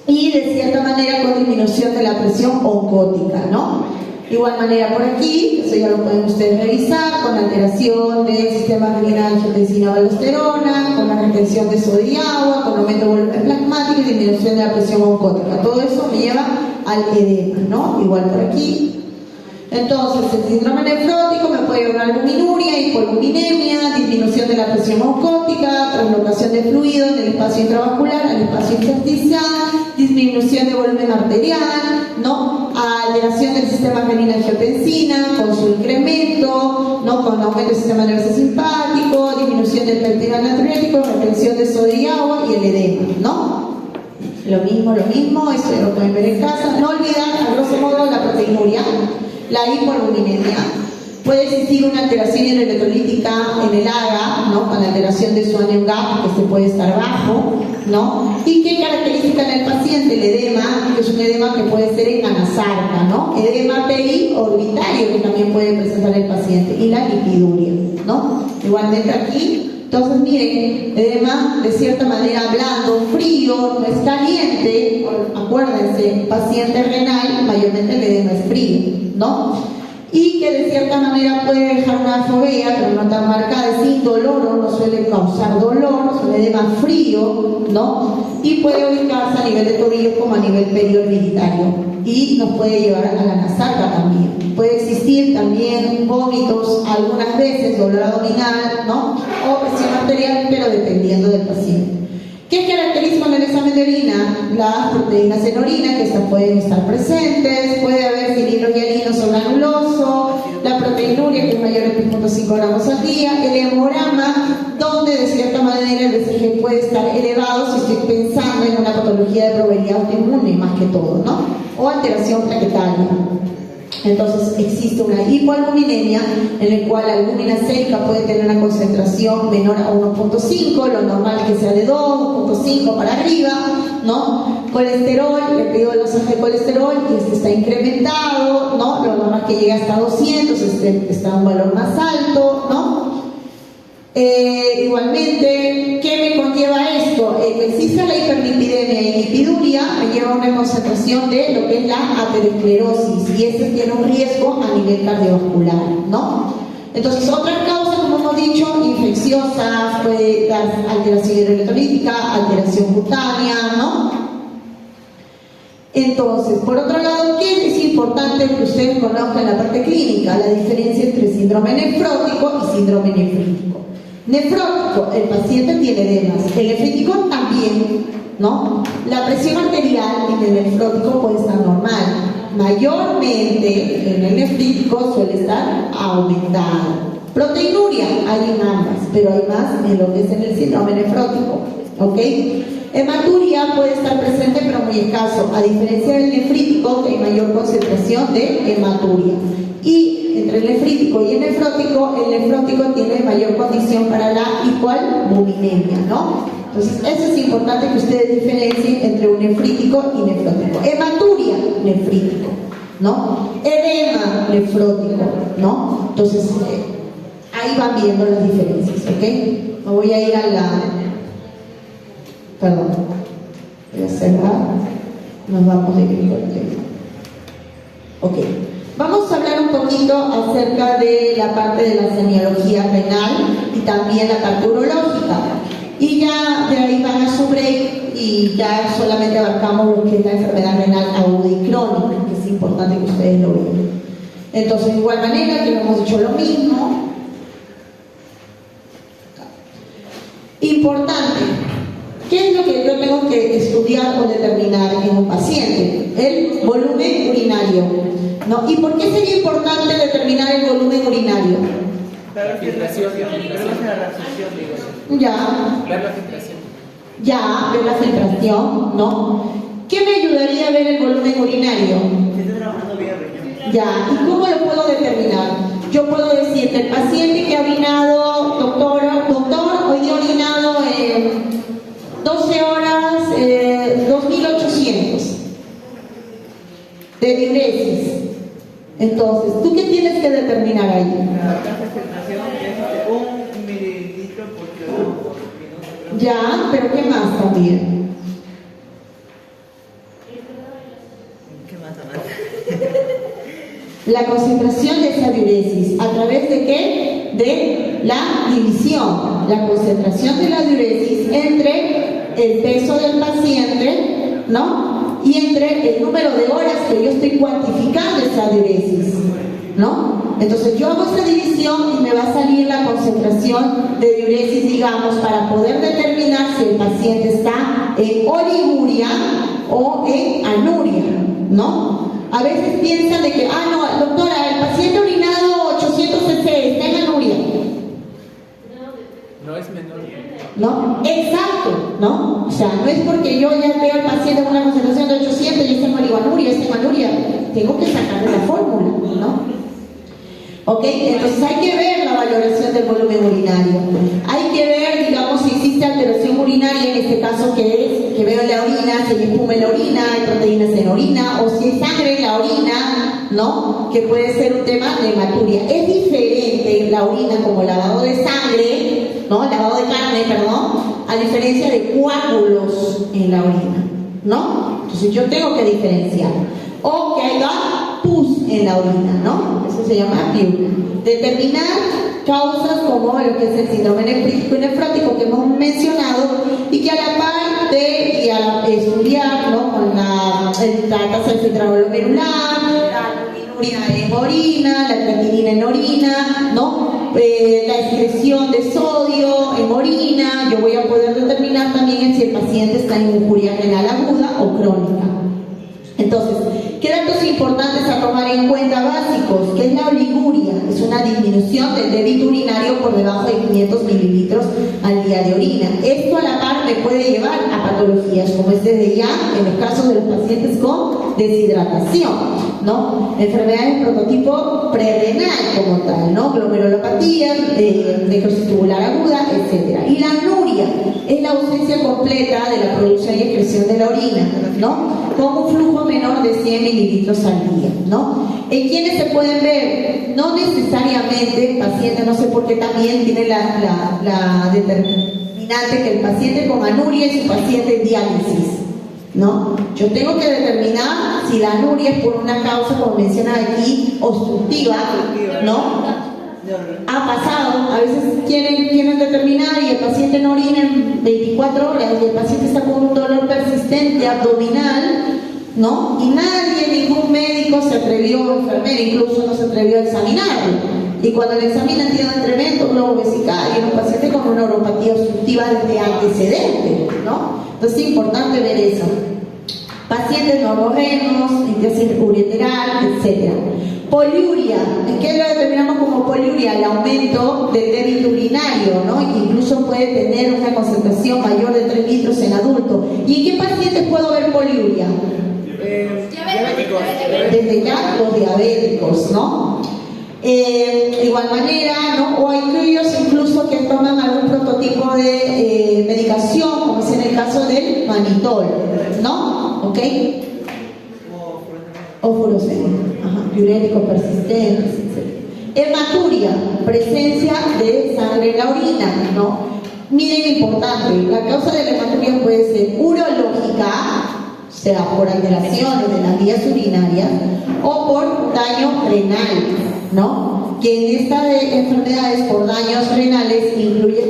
y de cierta manera con disminución de la presión oncótica, ¿no? De igual manera por aquí, eso ya lo pueden ustedes revisar, con alteración del sistema renal, angiotensina, aldosterona, con la retención de sodio y agua, con aumento de volumen plasmático y disminución de la presión oncótica. Todo eso me lleva al edema, ¿no? Igual por aquí. Entonces, el síndrome nefrótico me puede llevar a albuminuria, hipoalbuminemia, disminución de la presión oncótica, translocación de fluido en el espacio intravascular, al espacio intersticial, disminución de volumen arterial, ¿no? Alteración del sistema renina-angiotensina, con su incremento, ¿no? Con aumento del sistema nervioso simpático, disminución del péptido natriurético, retención de sodio y agua y el edema, ¿no? Lo mismo, esto ya lo pueden ver en casa. No olvidar, a grosso modo, la proteinuria, la hipoalbuminemia. Puede existir una alteración electrolítica en el AGA, ¿no? Con la alteración de su anion gap, que se puede estar bajo, ¿no? ¿Y qué característica en el paciente? El edema, que es un edema que puede ser en anasarca, ¿no? Edema periorbitario, que también puede presentar el paciente, y la lipiduria, ¿no? Igualmente aquí. Entonces, miren, edema de cierta manera blando, frío, no es caliente. Acuérdense, paciente renal, mayormente el edema es frío, ¿no? y que de cierta manera puede dejar una fobia, pero no tan marcada, es indoloro, no suele causar dolor, suele dar más frío, ¿no? Y puede ubicarse a nivel de tobillos como a nivel periorbitario y nos puede llevar a la nasalga también. Puede existir también vómitos algunas veces, dolor abdominal, ¿no? O presión arterial, pero dependiendo del paciente. ¿Qué caracteriza en el examen de orina? Las proteínas en orina, que estas pueden estar presentes, puede haber fenilhidroso granuloso, la proteinuria, que es mayor de 3.5 gramos al día, el hemograma, donde de cierta manera el BCG puede estar elevado si estoy pensando en una patología de probabilidad autoinmune, más que todo, ¿no? O alteración plaquetaria. Entonces existe una hipoalbuminemia en la cual la albúmina sérica puede tener una concentración menor a 1.5, lo normal es que sea de 2.5 para arriba, ¿no? Colesterol, le pido el dosaje de colesterol y este está incrementado, ¿no? Lo normal es que llegue hasta 200, este está a un valor más alto, ¿no? Igualmente, ¿qué me conlleva esto? Existe la hiperlipidemia y lipiduria, me lleva a una concentración de lo que es la aterosclerosis y este tiene un riesgo a nivel cardiovascular, ¿no? Entonces, otras causas, como hemos dicho, infecciosas, puede dar alteración hidroelectrolítica, alteración cutánea, ¿no? Entonces, por otro lado, ¿qué es importante que ustedes conozcan la parte clínica? La diferencia entre síndrome nefrótico y síndrome nefrítico. Nefrótico, el paciente tiene edemas, el nefrítico también, ¿no? La presión arterial en el nefrótico puede estar normal, mayormente en el nefrítico suele estar aumentada. Proteinuria, hay en ambas, pero hay más en lo que es en el síndrome nefrótico, ¿ok? Hematuria puede estar presente pero muy escaso, a diferencia del nefrítico que hay mayor concentración de hematuria. Y entre el nefrítico y el nefrótico tiene mayor condición para la hipoalbuminemia, ¿no? Entonces, eso es importante que ustedes diferencien entre un nefrítico y nefrótico. Hematuria, nefrítico, ¿no? Edema, nefrótico, ¿no? Entonces, ahí van viendo las diferencias, ¿ok? Me voy a ir a la... Perdón, voy a cerrar, nos vamos directo al tema. Ok, vamos a hablar un poquito acerca de la parte de la semiología renal y también la parte urológica. Y ya de ahí van a su break y ya solamente abarcamos lo que es la enfermedad renal aguda y crónica, que es importante que ustedes lo vean. Entonces, de igual manera, que lo hemos dicho lo mismo. Importante. ¿Qué es lo que yo tengo que estudiar o determinar en un paciente? El volumen urinario, ¿no? ¿Y por qué sería importante determinar el volumen urinario? La filtración, la reabsorción, digo. Ya. Ver la filtración. Ya, ver la filtración, ¿no? ¿Qué me ayudaría a ver el volumen urinario? Si está trabajando bien, riñón. Ya, ¿y cómo lo puedo determinar? Yo puedo decir que el paciente que ha orinado, doctor, hoy día ha orinado 12 horas, 2.800 de diuresis. Entonces, ¿tú qué tienes que determinar ahí? La tasa de filtración es 1 mililitro por kilogramo por minuto. Ya, pero ¿qué más también? ¿Qué más? La concentración de esa diuresis, ¿a través de qué? De la división, la concentración de la diuresis entre el peso del paciente, ¿no? Y entre el número de horas que yo estoy cuantificando esa diuresis, ¿no? Entonces yo hago esa división y me va a salir la concentración de diuresis, digamos, para poder determinar si el paciente está en oliguria o en anuria, ¿no? A veces piensan de que, no, doctora, el paciente ha orinado 800 cc, está en anuria. No es menor. ¿No? Exacto, ¿no? O sea, no es porque yo ya veo al paciente con una concentración de 800 y está en oligonuria, está en anuria. Tengo que sacarle la fórmula, ¿no? ¿Ok? Entonces hay que ver la valoración del volumen urinario. Hay que ver, digamos, si existe alteración urinaria, en este caso que es, que veo en la orina, si hay espuma en la orina, hay proteínas en la orina, o si hay sangre en la orina, ¿no? Que puede ser un tema de hematuria. Es diferente la orina como lavado de sangre, ¿no? Lavado de carne, perdón, a diferencia de coágulos en la orina, ¿no? Entonces yo tengo que diferenciar. O que haya pus en la orina, ¿no? Eso se llama piuria. Determinar causas como lo que es el síndrome nefrítico y nefrótico que hemos mencionado y que a la par de y a estudiar, ¿no? Con la tasa de filtrado glomerular, la albuminuria en orina, la creatinina en orina, ¿no? La excreción de sodio en orina. Yo voy a poder determinar también si el paciente está en injuria renal aguda o crónica. Entonces, ¿qué datos importantes a tomar en cuenta básicos? ¿Qué es la oliguria? Es una disminución del débito urinario por debajo de 500 mililitros al día de orina. Esto a la par me puede llevar a patologías, como es desde ya en los casos de los pacientes con deshidratación, ¿no? Enfermedades de prototipo prerrenal como tal, ¿no? Glomerulopatía, necrosis tubular aguda, etc. Y la anuria es la ausencia completa de la producción y excreción de la orina, ¿no? Con un flujo menor de 100 mililitros al día, ¿no? ¿En quiénes se pueden ver? No necesariamente el paciente, no sé por qué también tiene la determinante que el paciente con anuria es un paciente en diálisis, ¿no? Yo tengo que determinar si la anuria es por una causa, como menciona aquí, obstructiva, ¿no? Ha pasado, a veces quieren determinar y el paciente no orina en 24 horas y el paciente está con un dolor persistente abdominal, ¿no? Y nadie, ningún médico se atrevió, enfermera incluso no se atrevió a examinarlo. Y cuando le examinan tiene un tremendo globo vesical y un paciente con una neuropatía obstructiva desde antecedente, ¿no? Entonces es importante ver eso. Pacientes normogéneos, índice ureteral, etc. Poliuria, ¿en qué lo determinamos como poliuria? El aumento del débito urinario, ¿no? Incluso puede tener una concentración mayor de 3 litros en adulto. ¿Y en qué pacientes puedo ver poliuria? Diabéticos. Desde ya los diabéticos, ¿no? De igual manera, ¿no? O hay aquellos incluso que toman algún prototipo de medicación, como es en el caso del manitol, ¿no? ¿Ok? O furosemida, diuréticos persistentes, etc. Hematuria, presencia de sangre en la orina, ¿no? Miren, importante, la causa de la hematuria puede ser urológica, o sea, por alteraciones de las vías urinarias, o por daño renal, ¿no? Que en estas enfermedades por daños renales incluyen,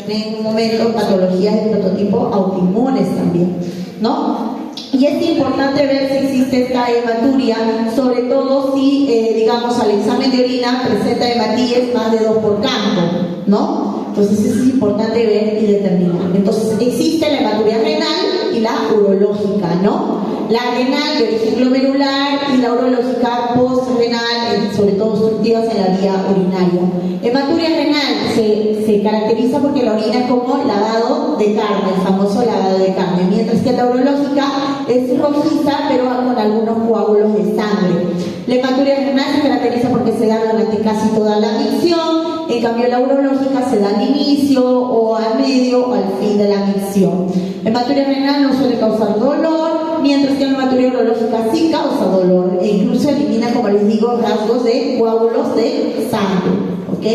en un momento, patologías de prototipo autoinmunes también, ¿no? Y es importante ver si existe esta hematuria, sobre todo si, digamos, al examen de orina presenta hematíes más de 2 por campo, ¿no? Entonces eso es importante ver y determinar. Entonces existe la hematuria renal y la urológica, ¿no? La renal de origen glomerular y la urológica postrenal, sobre todo obstructivas en la vía urinaria. Hematuria renal se caracteriza porque la orina es como lavado de carne, el famoso lavado de carne, mientras que la urológica es rojiza pero con algunos coágulos de sangre. La hematuria renal se caracteriza porque se da durante casi toda la micción, en cambio la urológica se da al inicio o al medio o al fin de la micción. La hematuria renal no suele causar dolor, mientras que la hematuria urológica sí causa dolor e incluso elimina, como les digo, rasgos de coágulos de sangre, ¿ok?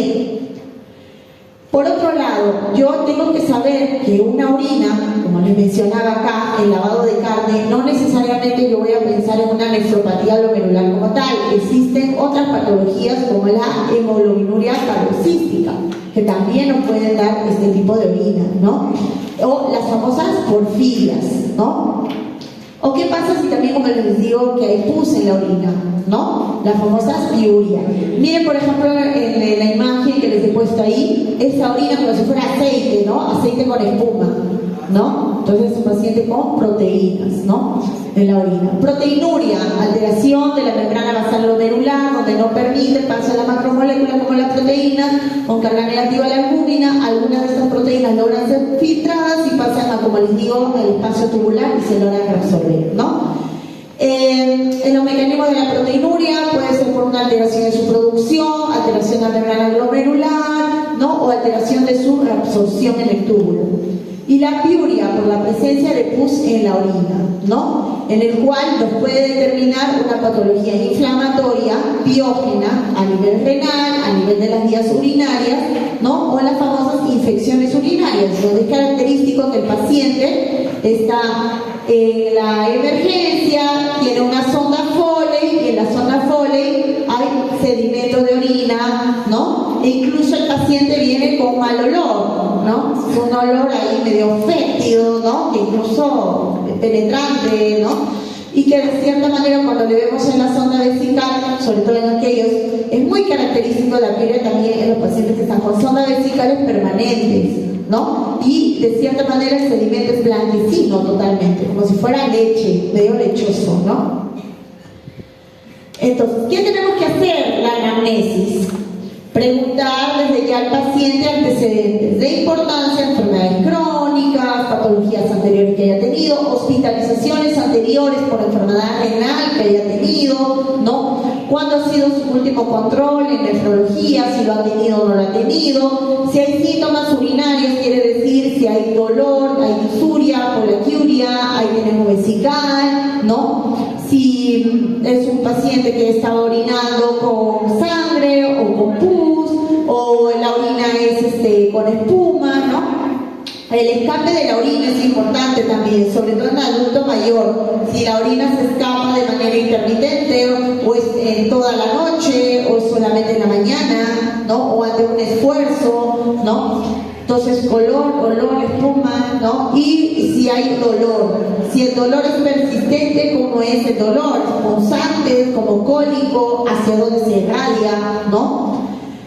Por otro lado, yo tengo que saber que una orina, como les mencionaba acá, el lavado de carne, no necesariamente yo voy a pensar en una nefropatía glomerular como tal. Existen otras patologías como la hemoglobinuria paroxística, que también nos pueden dar este tipo de orina, ¿no? O las famosas porfirias, ¿no? ¿O qué pasa si también, como les digo, que hay pus en la orina, ¿no? Las famosas piurias. Miren, por ejemplo, en la imagen que les he puesto ahí, esta orina como si fuera aceite, ¿no? Aceite con espuma, ¿no? Entonces es un paciente con proteínas, ¿no? En la orina. Proteinuria, alteración de la membrana basal glomerular, donde no permite el paso de la macromolécula como la proteína, con carga negativa a la albúmina. Algunas de estas proteínas logran ser filtradas y pasan a, como les digo, al espacio tubular y se logran reabsorber, ¿no? En los mecanismos de la proteinuria puede ser por una alteración de su producción, alteración de la membrana glomerular, ¿no? O alteración de su reabsorción en el túbulo. Y la piuria por la presencia de pus en la orina, ¿no? En el cual nos puede determinar una patología inflamatoria biógena a nivel renal, a nivel de las vías urinarias, ¿no? O las famosas infecciones urinarias, donde es característico que el paciente está en la emergencia, tiene una sonda Foley y en la sonda Foley sedimento de orina, ¿no? E incluso el paciente viene con mal olor, ¿no? Es un olor ahí medio fétido, ¿no? Que incluso penetrante, ¿no? Y que de cierta manera cuando le vemos en la sonda vesical, sobre todo en aquellos, es muy característico la piel también en los pacientes que están con sondas vesicales permanentes, ¿no? Y de cierta manera el sedimento es blanquecino totalmente, como si fuera leche, medio lechoso, ¿no? Entonces, ¿qué tenemos que hacer? La anamnesis. Preguntar desde ya al paciente antecedentes de importancia, enfermedades crónicas, patologías anteriores que haya tenido, hospitalizaciones anteriores por enfermedad renal que haya tenido, ¿no? ¿Cuándo ha sido su último control en nefrología? Si lo ha tenido o no lo ha tenido. Si hay síntomas urinarios, quiere decir si hay dolor, hay disuria, poliaquiuria, hay tenemos vesical, ¿no? Si es un paciente que está orinando con sangre o con pus, o la orina es con espuma, ¿no? El escape de la orina es importante también, sobre todo en adulto mayor. Si la orina se escapa de manera intermitente, o es toda la noche, o solamente en la mañana, ¿no? O ante un esfuerzo, ¿no? Entonces, olor, espuma, ¿no? Y si hay dolor. Si el dolor es persistente, ¿cómo es el dolor? Punzante, como cólico, hacia dónde se irradia, ¿no?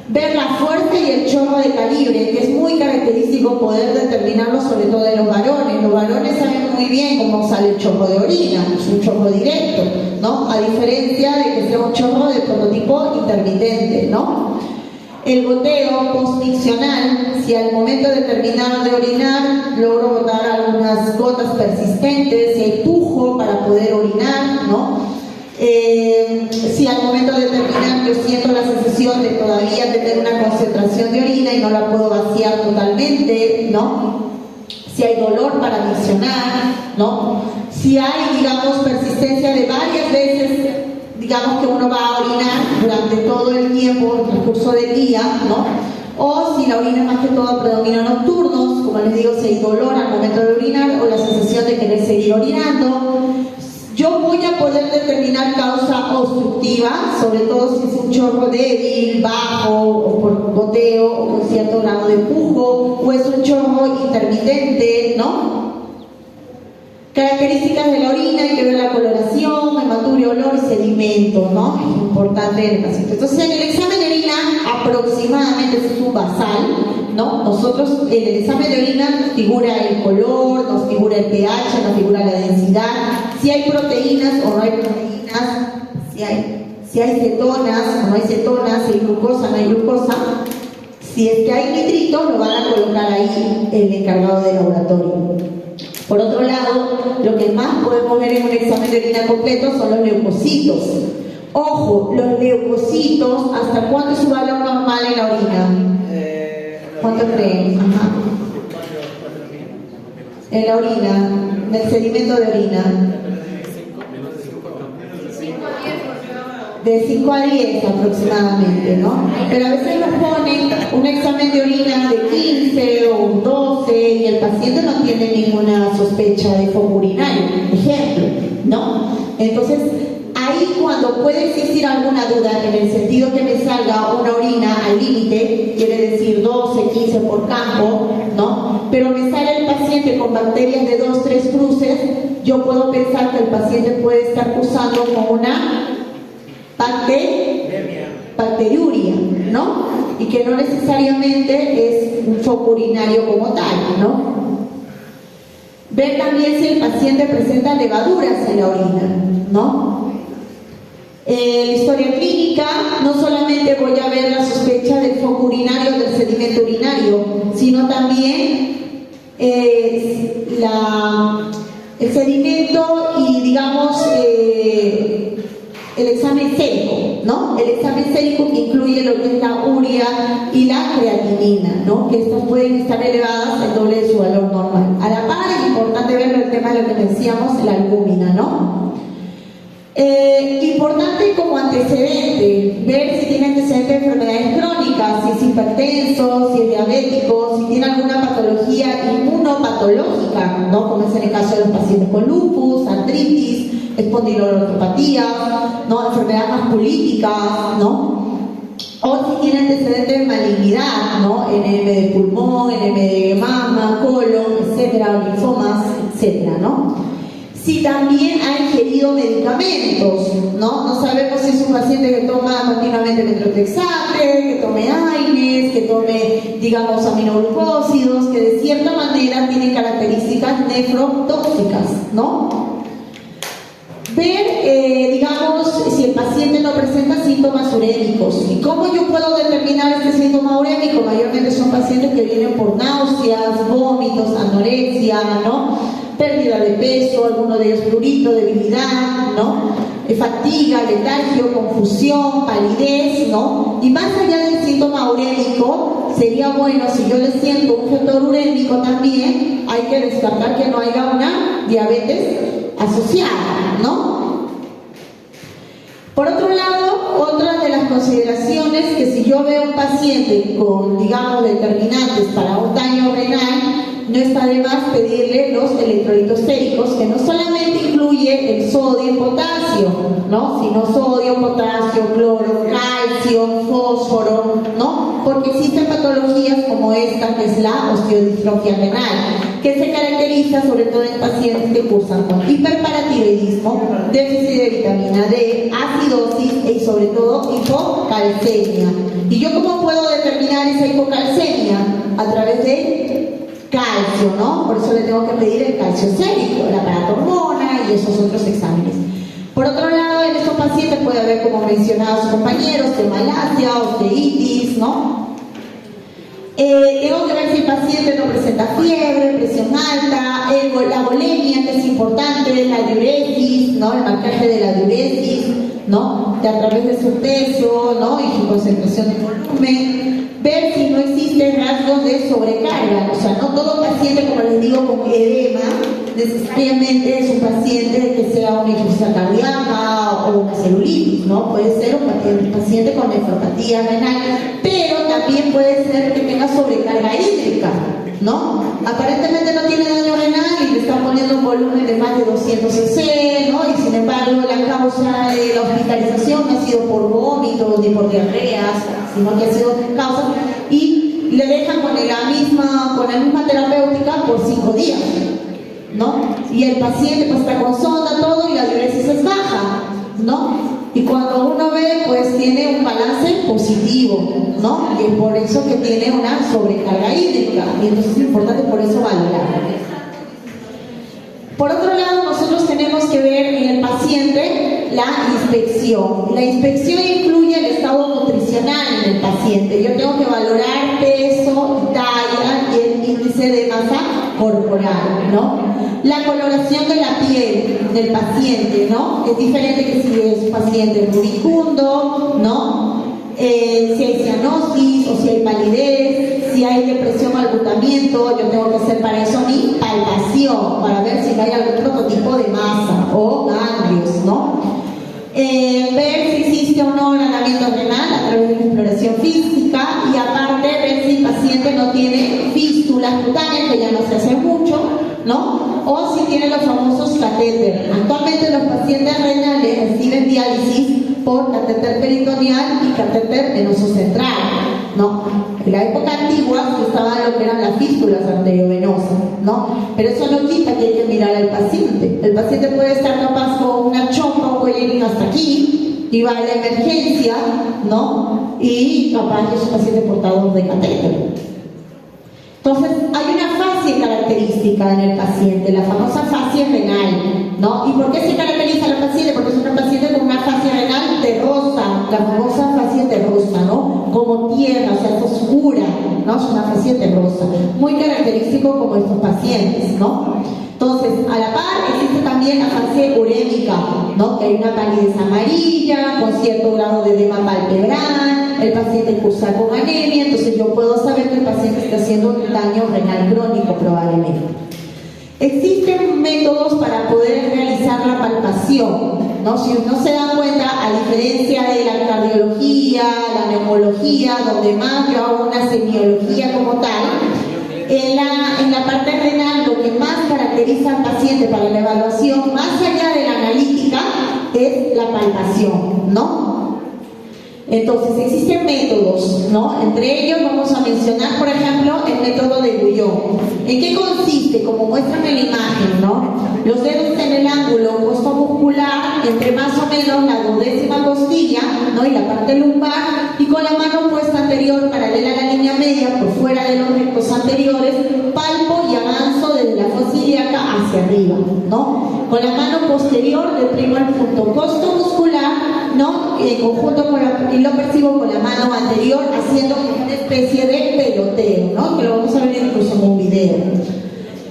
Ver la fuerza y el chorro de calibre, que es muy característico poder determinarlo, sobre todo en los varones. Los varones saben muy bien cómo sale el chorro de orina, es un chorro directo, ¿no? A diferencia de que sea un chorro de prototipo intermitente, ¿no? El goteo postmiccional, si al momento de terminar de orinar logro botar algunas gotas persistentes, si hay pujo para poder orinar, ¿no? Si al momento de terminar yo siento la sensación de todavía tener una concentración de orina y no la puedo vaciar totalmente, ¿no? Si hay dolor para miccionar, ¿no? Si hay, digamos, persistencia de varias veces, digamos que uno va a orinar durante todo el tiempo, el transcurso del día, ¿no? O si la orina más que todo predomina nocturnos, como les digo, si hay dolor al momento de orinar o la sensación de querer seguir orinando. Yo voy a poder determinar causa obstructiva, sobre todo si es un chorro débil, bajo, o por goteo, o con cierto grado de pujo, o es un chorro intermitente, ¿no? Características de la orina, hay que ver la coloración, hematuria, olor y sedimento, ¿no? Es importante en el paciente. Entonces, en el examen de orina, aproximadamente, ese es un basal, ¿no? Nosotros, en el examen de orina nos figura el color, nos figura el pH, nos figura la densidad, si hay proteínas o no hay proteínas, si hay cetonas o no hay cetonas, si hay glucosa o no hay glucosa. Si es que hay nitrito, lo van a colocar ahí el encargado de laboratorio. Por otro lado, lo que más podemos ver en un examen de orina completo son los leucocitos. Ojo, los leucocitos, ¿hasta cuánto es su valor normal en la orina? ¿Cuánto creen? Ajá. En la orina, en el sedimento de orina. De 5 a 10 aproximadamente, ¿no? Pero a veces nos ponen un examen de orina de 15 o un 12 y el paciente no tiene ninguna sospecha de foco urinario, ejemplo, ¿no? Entonces, ahí cuando puede existir alguna duda en el sentido que me salga una orina al límite, quiere decir 12, 15 por campo, ¿no? Pero me sale el paciente con bacterias de 2, 3 cruces, yo puedo pensar que el paciente puede estar cursando con una bacteriuria, ¿no? Y que no necesariamente es un foco urinario como tal, ¿no? Ver también si el paciente presenta levaduras en la orina, ¿no? Historia clínica, no solamente voy a ver la sospecha del foco urinario del sedimento urinario, sino también el sedimento y, digamos, el examen sérico, ¿no? El examen sérico que incluye lo que es la urea y la creatinina, ¿no? Que estas pueden estar elevadas el doble de su valor normal. A la par es importante ver el tema de lo que decíamos, la albúmina, ¿no? Importante como antecedente, ver si tiene antecedentes de enfermedades crónicas, si es hipertenso, si es diabético, si tiene alguna patología inmunopatológica, ¿no? Como es en el caso de los pacientes con lupus, artritis, espondilolopatía, ¿no? Enfermedades vasculíticas, ¿no? o si tiene antecedentes de malignidad, ¿no? NM de pulmón, NM de mama, colon, etcétera, linfomas, etcétera, ¿no? Si también ha ingerido medicamentos, ¿no? No sabemos si es un paciente que toma continuamente metrotexate, que tome AINES, que tome, digamos, aminoglucósidos, que de cierta manera tienen características nefrotóxicas, ¿no? Ver, digamos, si el paciente no presenta síntomas urémicos. ¿Y cómo yo puedo determinar este síntoma urémico? Mayormente son pacientes que vienen por náuseas, vómitos, anorexia, ¿no? Pérdida de peso, alguno de ellos prurito, debilidad, ¿no? Fatiga, letargio, confusión, palidez, ¿no? Y más allá del síntoma urémico, sería bueno, si yo le siento un factor urémico también, hay que descartar que no haya una diabetes asociada, ¿no? Por otro lado, otra de las consideraciones que si yo veo un paciente con, digamos, determinantes para un daño renal, no está de más pedirle los electrolitos séricos, que no solamente incluye el sodio y potasio, ¿no? Sino sodio, potasio, cloro, calcio, fósforo, ¿no? Porque existen patologías como esta, que es la osteodistrofia renal, que se caracteriza sobre todo en pacientes que cursan con hiperparatiroidismo, déficit de vitamina D, acidosis y sobre todo hipocalcemia. ¿Y yo cómo puedo determinar esa hipocalcemia? A través de calcio, ¿no? Por eso le tengo que pedir el calcio sérico, la paratormona y esos otros exámenes. Por otro lado, en estos pacientes puede haber, como mencionaban sus compañeros, hemalasia, osteitis, ¿no? Tengo que ver si el paciente no presenta fiebre, presión alta, la bulimia, que es importante, la diuresis, ¿no? El marcaje de la diuresis, ¿no? A través de su peso, ¿no? Y su concentración de volumen. Ver si no existen rasgos de sobrecarga, o sea, no todo paciente, como les digo, con edema, necesariamente es un paciente que sea una insuficiencia cardíaca o una celulitis, ¿no? Puede ser un paciente con nefropatía renal, pero también puede ser que tenga sobrecarga hídrica, ¿no? Aparentemente no tiene daño renal y le están poniendo un volumen de más de 200 cc, ¿no? Y sin embargo la causa de la hospitalización no ha sido por vómitos ni por diarreas, sino que ha sido causa, y le dejan con la misma terapéutica por 5 días, ¿no? Y el paciente pues está con sonda, todo, y la diuresis es baja, ¿no? Y cuando uno ve, pues tiene un balance positivo, ¿no? Y es por eso que tiene una sobrecarga hídrica, y entonces es importante por eso valorarlo. Por otro lado, nosotros tenemos que ver en el paciente la inspección. La inspección incluye el estado nutricional en el paciente. Yo tengo que valorar peso, talla y el índice de masa corporal, ¿no? La coloración de la piel del paciente, ¿no? Es diferente que si es un paciente rubicundo, ¿no? Si hay cianosis o si hay palidez, si hay depresión o agotamiento, yo tengo que hacer para eso mi palpación, para ver si hay algún prototipo de masa o ganglios, ¿no? Ver si existe o no granamiento renal a través de la exploración física, y aparte ver si el paciente no tiene fístulas cutáneas, que ya no se hace mucho, ¿no? O si tiene los famosos catéteres. Actualmente los pacientes renales reciben diálisis por catéter peritoneal y catéter venoso central, ¿no? En la época antigua se usaban lo que eran las fístulas arteriovenosas, ¿no? Pero eso no quita que hay que mirar al paciente. El paciente puede estar capaz con una chompa o cuello hasta aquí y va a la emergencia, ¿no? Y capaz que es un paciente portador de catéter. Entonces, hay una fascia característica en el paciente, la famosa fascia renal, ¿no? ¿Y por qué se caracteriza la paciente? Porque es una paciente con una fascia renal terrosa, la famosa fascia terrosa, ¿no? Como tierra, o sea, es oscura, ¿no? Es una fascia terrosa, muy característico como estos pacientes, ¿no? Entonces, a la par existe también la fascia urémica, ¿no? Que hay una palidez amarilla, con cierto grado de edema palpebral, el paciente cursa con anemia, entonces yo puedo saber que el paciente está haciendo un daño renal crónico probablemente. Existen métodos para poder realizar la palpación, ¿no? Si uno se da cuenta, a diferencia de la cardiología, la neumología, donde más yo hago una semiología como tal, en la parte renal lo que más caracteriza al paciente para la evaluación, más allá de la analítica, es la palpación, ¿no? Entonces existen métodos, ¿no? Entre ellos vamos a mencionar, por ejemplo, el método de Guyon. ¿En qué consiste? Como muestran en la imagen, ¿no? Los dedos en el ángulo opuesto muscular, entre más o menos la 12ª costilla, ¿no? Y la parte lumbar, y con la mano puesta anterior paralela a la línea media por fuera de los rectos anteriores, palpo y avanzo desde la fosa ilíaca hacia arriba, ¿no? Con la mano posterior deprimo el punto costo muscular, ¿no? En conjunto con y lo percibo con la mano anterior, haciendo una especie de peloteo, ¿no? Que lo vamos a ver incluso en un video.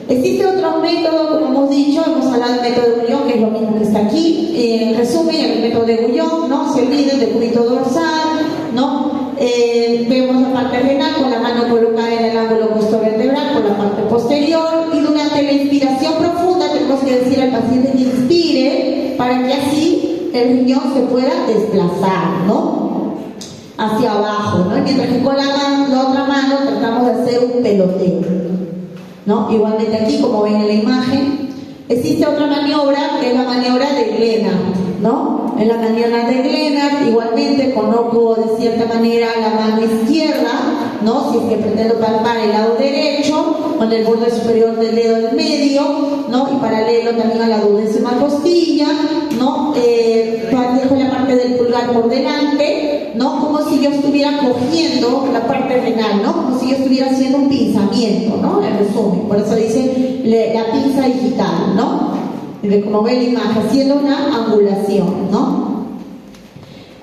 Existe otro método, como hemos dicho, hemos hablado del método de Guyon, que es lo mismo que está aquí. En resumen, el método de Guyon, ¿no? Se olviden del cúbito dorsal, ¿no? Vemos la parte renal con la mano colocada en el ángulo costovertebral por la parte posterior, y durante la inspiración profunda tenemos que decir al paciente que inspire para que así el riñón se pueda desplazar, ¿no? Hacia abajo, ¿no? Mientras que con la otra mano tratamos de hacer un peloteo, ¿no? Igualmente aquí, como ven en la imagen, existe otra maniobra que es la maniobra de Glenard, ¿no? En la maniobra de Glenard igualmente coloco de cierta manera la mano izquierda, ¿no? Si es que pretendo palpar el lado derecho, con el borde superior del dedo en medio, ¿no? Y paralelo también a la 12ª costilla, ¿no? Dejo la parte del pulgar por delante, ¿no? Como si yo estuviera cogiendo la parte renal, ¿no? Como si yo estuviera haciendo un pinzamiento, ¿no? En resumen, por eso dice la pinza digital, ¿no? Como ven la imagen, haciendo una angulación, ¿no?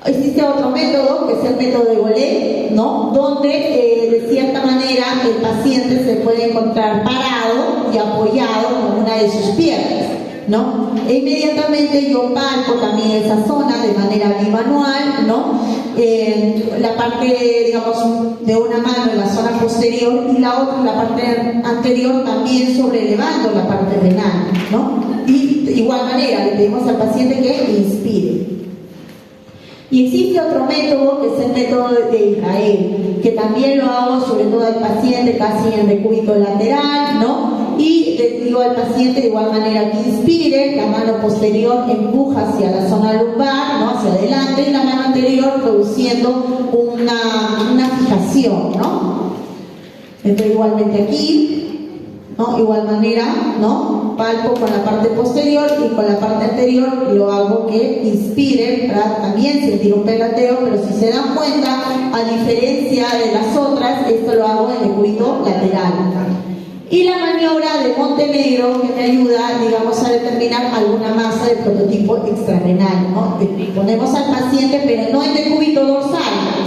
Existe otro método, que es el método de Golé, ¿no? Donde de cierta manera el paciente se puede encontrar parado y apoyado con una de sus piernas, ¿no? E inmediatamente yo palpo también esa zona de manera bimanual, ¿no? La parte, digamos, de una mano en la zona posterior y la otra en la parte anterior, también sobrelevando la parte renal, ¿no? Y de igual manera le pedimos al paciente que inspire. Y existe otro método, que es el método de Israel, que también lo hago sobre todo al paciente casi en decúbito lateral, ¿no? Y le digo al paciente de igual manera que inspire, la mano posterior empuja hacia la zona lumbar, ¿no? Hacia adelante, y la mano anterior produciendo una fijación, ¿no? Entonces igualmente aquí, ¿no? Igual manera, ¿no? Palpo con la parte posterior y con la parte anterior lo hago que inspire para también sentir un peloteo, pero si se dan cuenta, a diferencia de las otras, esto lo hago en decúbito lateral. Y la maniobra de Montenegro, que me ayuda, digamos, a determinar alguna masa de prototipo extrarrenal, ¿no? Ponemos al paciente, pero no en decúbito dorsal,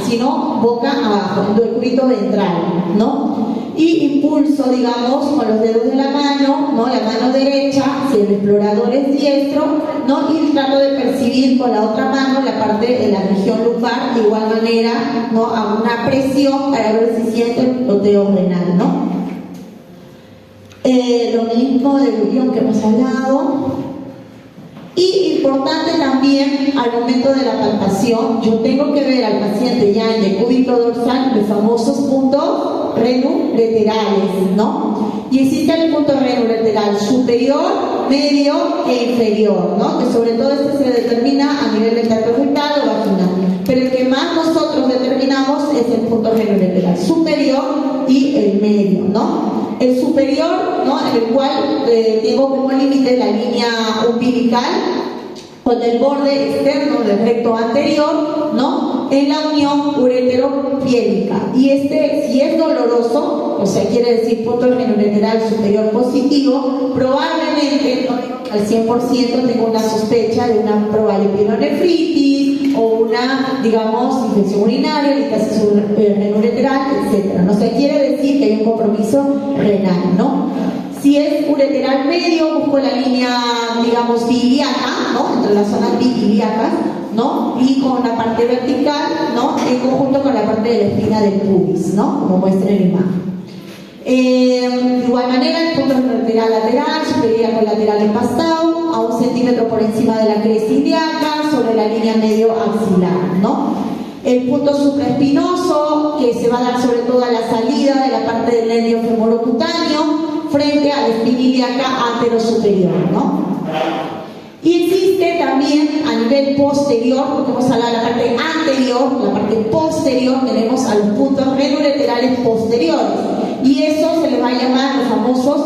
sino boca abajo, en decúbito ventral, ¿no? Y impulso, digamos, con los dedos de la mano, ¿no? La mano derecha, si el explorador es diestro, ¿no? Y trato de percibir con la otra mano la parte de la región lumbar, de igual manera, ¿no? Hago una presión para ver si siento el peloteo renal, ¿no? Lo mismo del Guyon que hemos hablado. Y importante también, al momento de la palpación, yo tengo que ver al paciente ya en decúbito dorsal los famosos puntos renulaterales, ¿no? Y existe el punto renulateral superior, medio e inferior, ¿no? Que sobre todo este se determina a nivel rectal o vaginal. Pero el que más nosotros determinamos es el punto renulateral superior y el medio, ¿no? El superior, ¿no? En el cual tengo como límite la línea umbilical con el borde externo del recto anterior, ¿no? En la unión ureteropiélica. Y si es doloroso, o sea, quiere decir punto renulateral superior positivo, probablemente, no al 100%, tengo una sospecha de una probable pielonefritis o una, digamos, infección urinaria, litiasis renulateral, etc. No se quiere decir que hay un compromiso renal, ¿no? Si es ureteral medio, busco la línea, digamos, biliaca, ¿no? Entre las zonas biliacas, ¿no? Y con la parte vertical, ¿no? En conjunto con la parte de la espina del pubis, ¿no? Como muestra en la imagen. De igual manera, el punto renulateral lateral, superior lateral empastado, a 1 centímetro por encima de la cresta ilíaca, sobre la línea medio axilar, ¿no? El punto supraespinoso, que se va a dar sobre todo a la salida de la parte del nervio femorocutáneo, frente a la espina ilíaca anterosuperior, ¿no? Y existe también a nivel posterior, porque hemos hablado de la parte anterior, la parte posterior, tenemos a los puntos renolaterales posteriores. Y eso se le va a llamar los famosos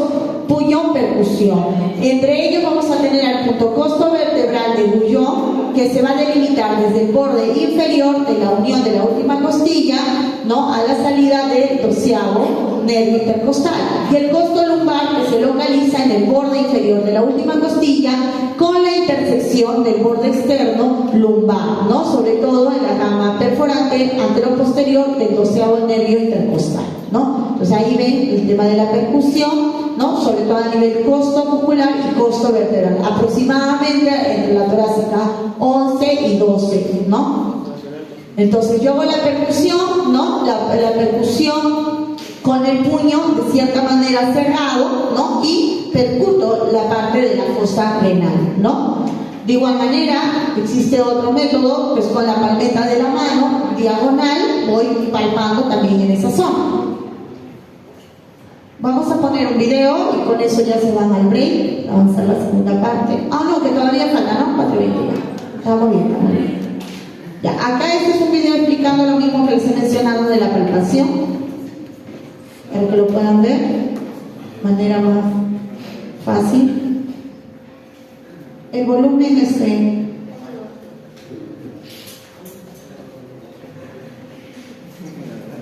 bullón percusión. Entre ellos vamos a tener al punto costovertebral de bullón, que se va a delimitar desde el borde inferior de la unión de la última costilla, ¿no?, a la salida del 12º nervio intercostal. Y el costo lumbar, que se localiza en el borde inferior de la última costilla con la intersección del borde externo lumbar, ¿no?, sobre todo en la rama perforante anteroposterior del 12º nervio intercostal, ¿no? Entonces ahí ven el tema de la percusión, ¿no?, sobre todo a nivel costo muscular y costo vertebral, aproximadamente entre la torácica 11 y 12, ¿no? Entonces yo hago la percusión, ¿no?, la percusión con el puño de cierta manera cerrado, ¿no?, y percuto la parte de la fosa renal, ¿no? De igual manera, existe otro método, que es con la palmeta de la mano, diagonal, voy palpando también en esa zona. Vamos a poner un video y con eso ya se van al break, avanzar la segunda parte. Ah, no, que todavía falta, ¿no? 4:20 ya. Estamos bien, estamos bien. Ya, acá este es un video explicando lo mismo que les he mencionado de la palpación, para que lo puedan ver de manera más fácil. El volumen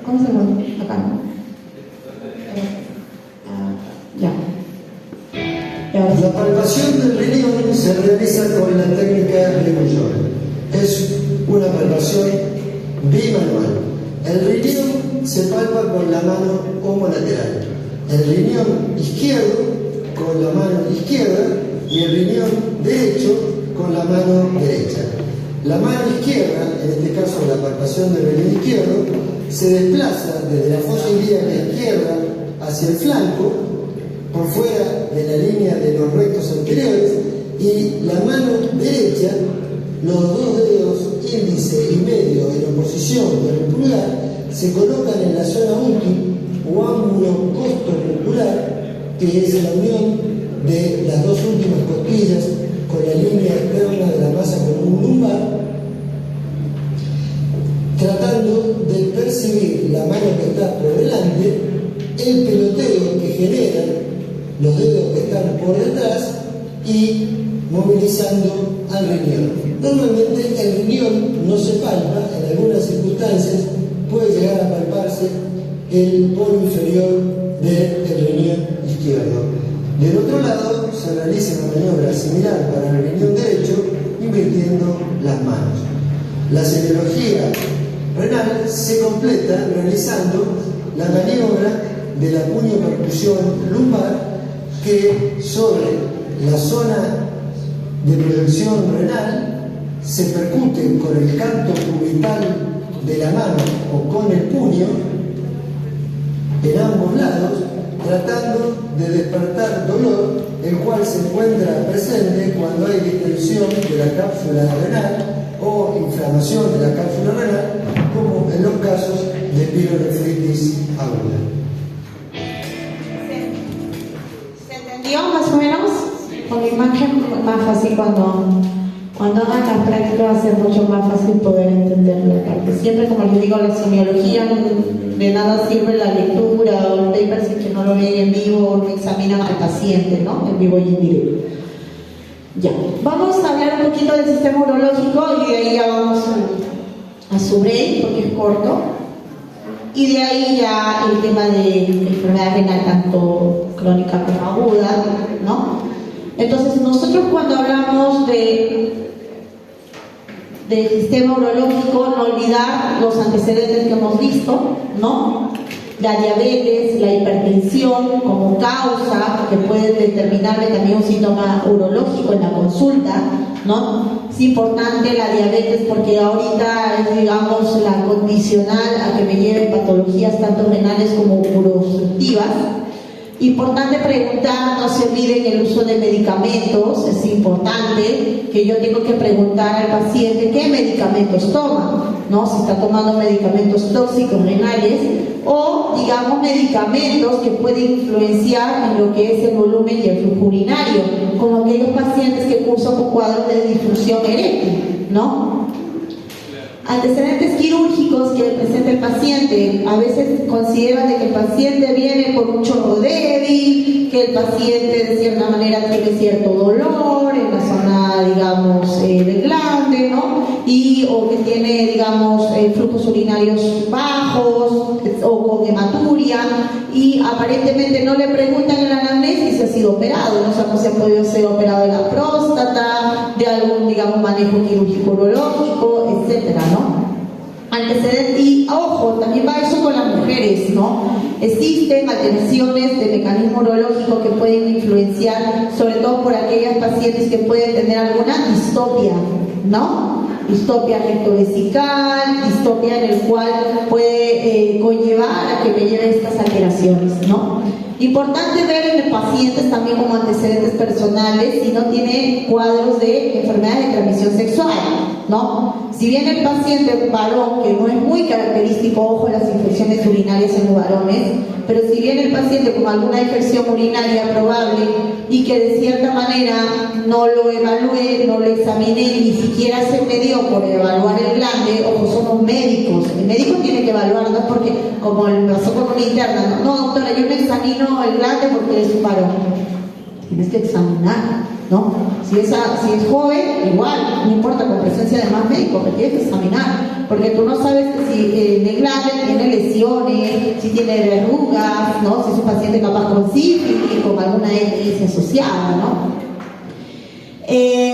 ¿cómo se llama? Acá no. Ya. La palpación del riñón se realiza con la técnica de bullón. Es una palpación bimanual. El riñón se palpa con la mano homolateral. El riñón izquierdo con la mano izquierda y el riñón derecho con la mano derecha. La mano izquierda, en este caso la palpación del riñón izquierdo, se desplaza desde la fosa ilíaca izquierda hacia el flanco, por fuera de la línea de los rectos anteriores, y la mano derecha, los dos dedos índice y medio en oposición con el pulgar, se colocan en la zona útil o ángulo costo-muscular, que es la unión de las dos últimas costillas con la línea externa de la masa común lumbar, tratando de percibir la mano que está por delante, el peloteo que generan los dedos que están por detrás y movilizando al riñón. Normalmente el riñón no se palpa, en algunas circunstancias puede llegar a palparse el polo inferior del riñón izquierdo. Del otro lado se realiza una maniobra similar para el riñón derecho, invirtiendo las manos. La semiología renal se completa realizando la maniobra de la puño percusión lumbar, que sobre la zona de proyección renal se percute con el canto cubital de la mano o con el puño en ambos lados, tratando de despertar dolor, el cual se encuentra presente cuando hay distensión de la cápsula renal o inflamación de la cápsula renal, como en los casos de pielonefritis aguda. ¿Se entendió más o menos? Con la imagen más fácil cuando hagan la práctica va a ser mucho más fácil poder entender la parte. Siempre, como les digo, la semiología de nada sirve la lectura o el paper si que no lo ven en vivo o no examinan al paciente, ¿no? En vivo y en directo. Ya, vamos a hablar un poquito del sistema urológico y de ahí ya vamos a su break porque es corto. Y de ahí ya el tema de enfermedad renal tanto crónica como aguda, ¿no? Entonces nosotros cuando hablamos del sistema urológico, no olvidar los antecedentes que hemos visto, ¿no? La diabetes, la hipertensión como causa que puede determinarle también un síntoma urológico en la consulta, ¿no? Es importante la diabetes porque ahorita es, digamos, la condicional a que me lleve patologías tanto renales como uroobstructivas. Importante preguntar, no se olviden el uso de medicamentos, es importante que yo tengo que preguntar al paciente qué medicamentos toma. ¿no? Si está tomando medicamentos tóxicos renales o, digamos, medicamentos que pueden influenciar en lo que es el volumen y el flujo urinario, como aquellos pacientes que cursan con cuadros de disfunción eréctil, ¿no? Antecedentes quirúrgicos que presenta el paciente. A veces consideran de que el paciente viene por un chorro débil, que el paciente de cierta manera tiene cierto dolor en la zona, digamos, del glande, ¿no? O que tiene, digamos, flujos urinarios bajos o con hematuria, y aparentemente no le preguntan en la anamnesis si ha sido operado, ¿no? O sea, no se ha podido ser operado de la próstata, de algún, digamos, manejo quirúrgico urológico, etcétera, ¿no? Antecedentes, y ojo, también va eso con las mujeres, ¿no? Existen alteraciones de mecanismo urológico que pueden influenciar, sobre todo por aquellas pacientes que pueden tener alguna distopia, ¿no? Distopia rectovesical, distopia en el cual puede conllevar a que me lleve estas alteraciones, ¿no? Importante ver en los pacientes también como antecedentes personales si no tiene cuadros de enfermedades de transmisión sexual, ¿no? Si bien el paciente varón, que no es muy característico, ojo, las infecciones urinarias en los varones, pero si bien el paciente con alguna infección urinaria probable y que de cierta manera no lo evalué, no lo examiné, ni siquiera se me dio por evaluar el glande, ojo, somos médicos, el médico tiene que evaluarnos porque, como pasó con una interna, no, doctora, yo no examino el glande porque es un varón. Tienes que examinar, ¿no? Si es joven, igual, no importa, con presencia de más médicos, pero tienes que examinar, porque tú no sabes si el glande tiene lesiones, si tiene verrugas, ¿no? Si es un paciente capaz con sífilis, con alguna ETS asociada, ¿no?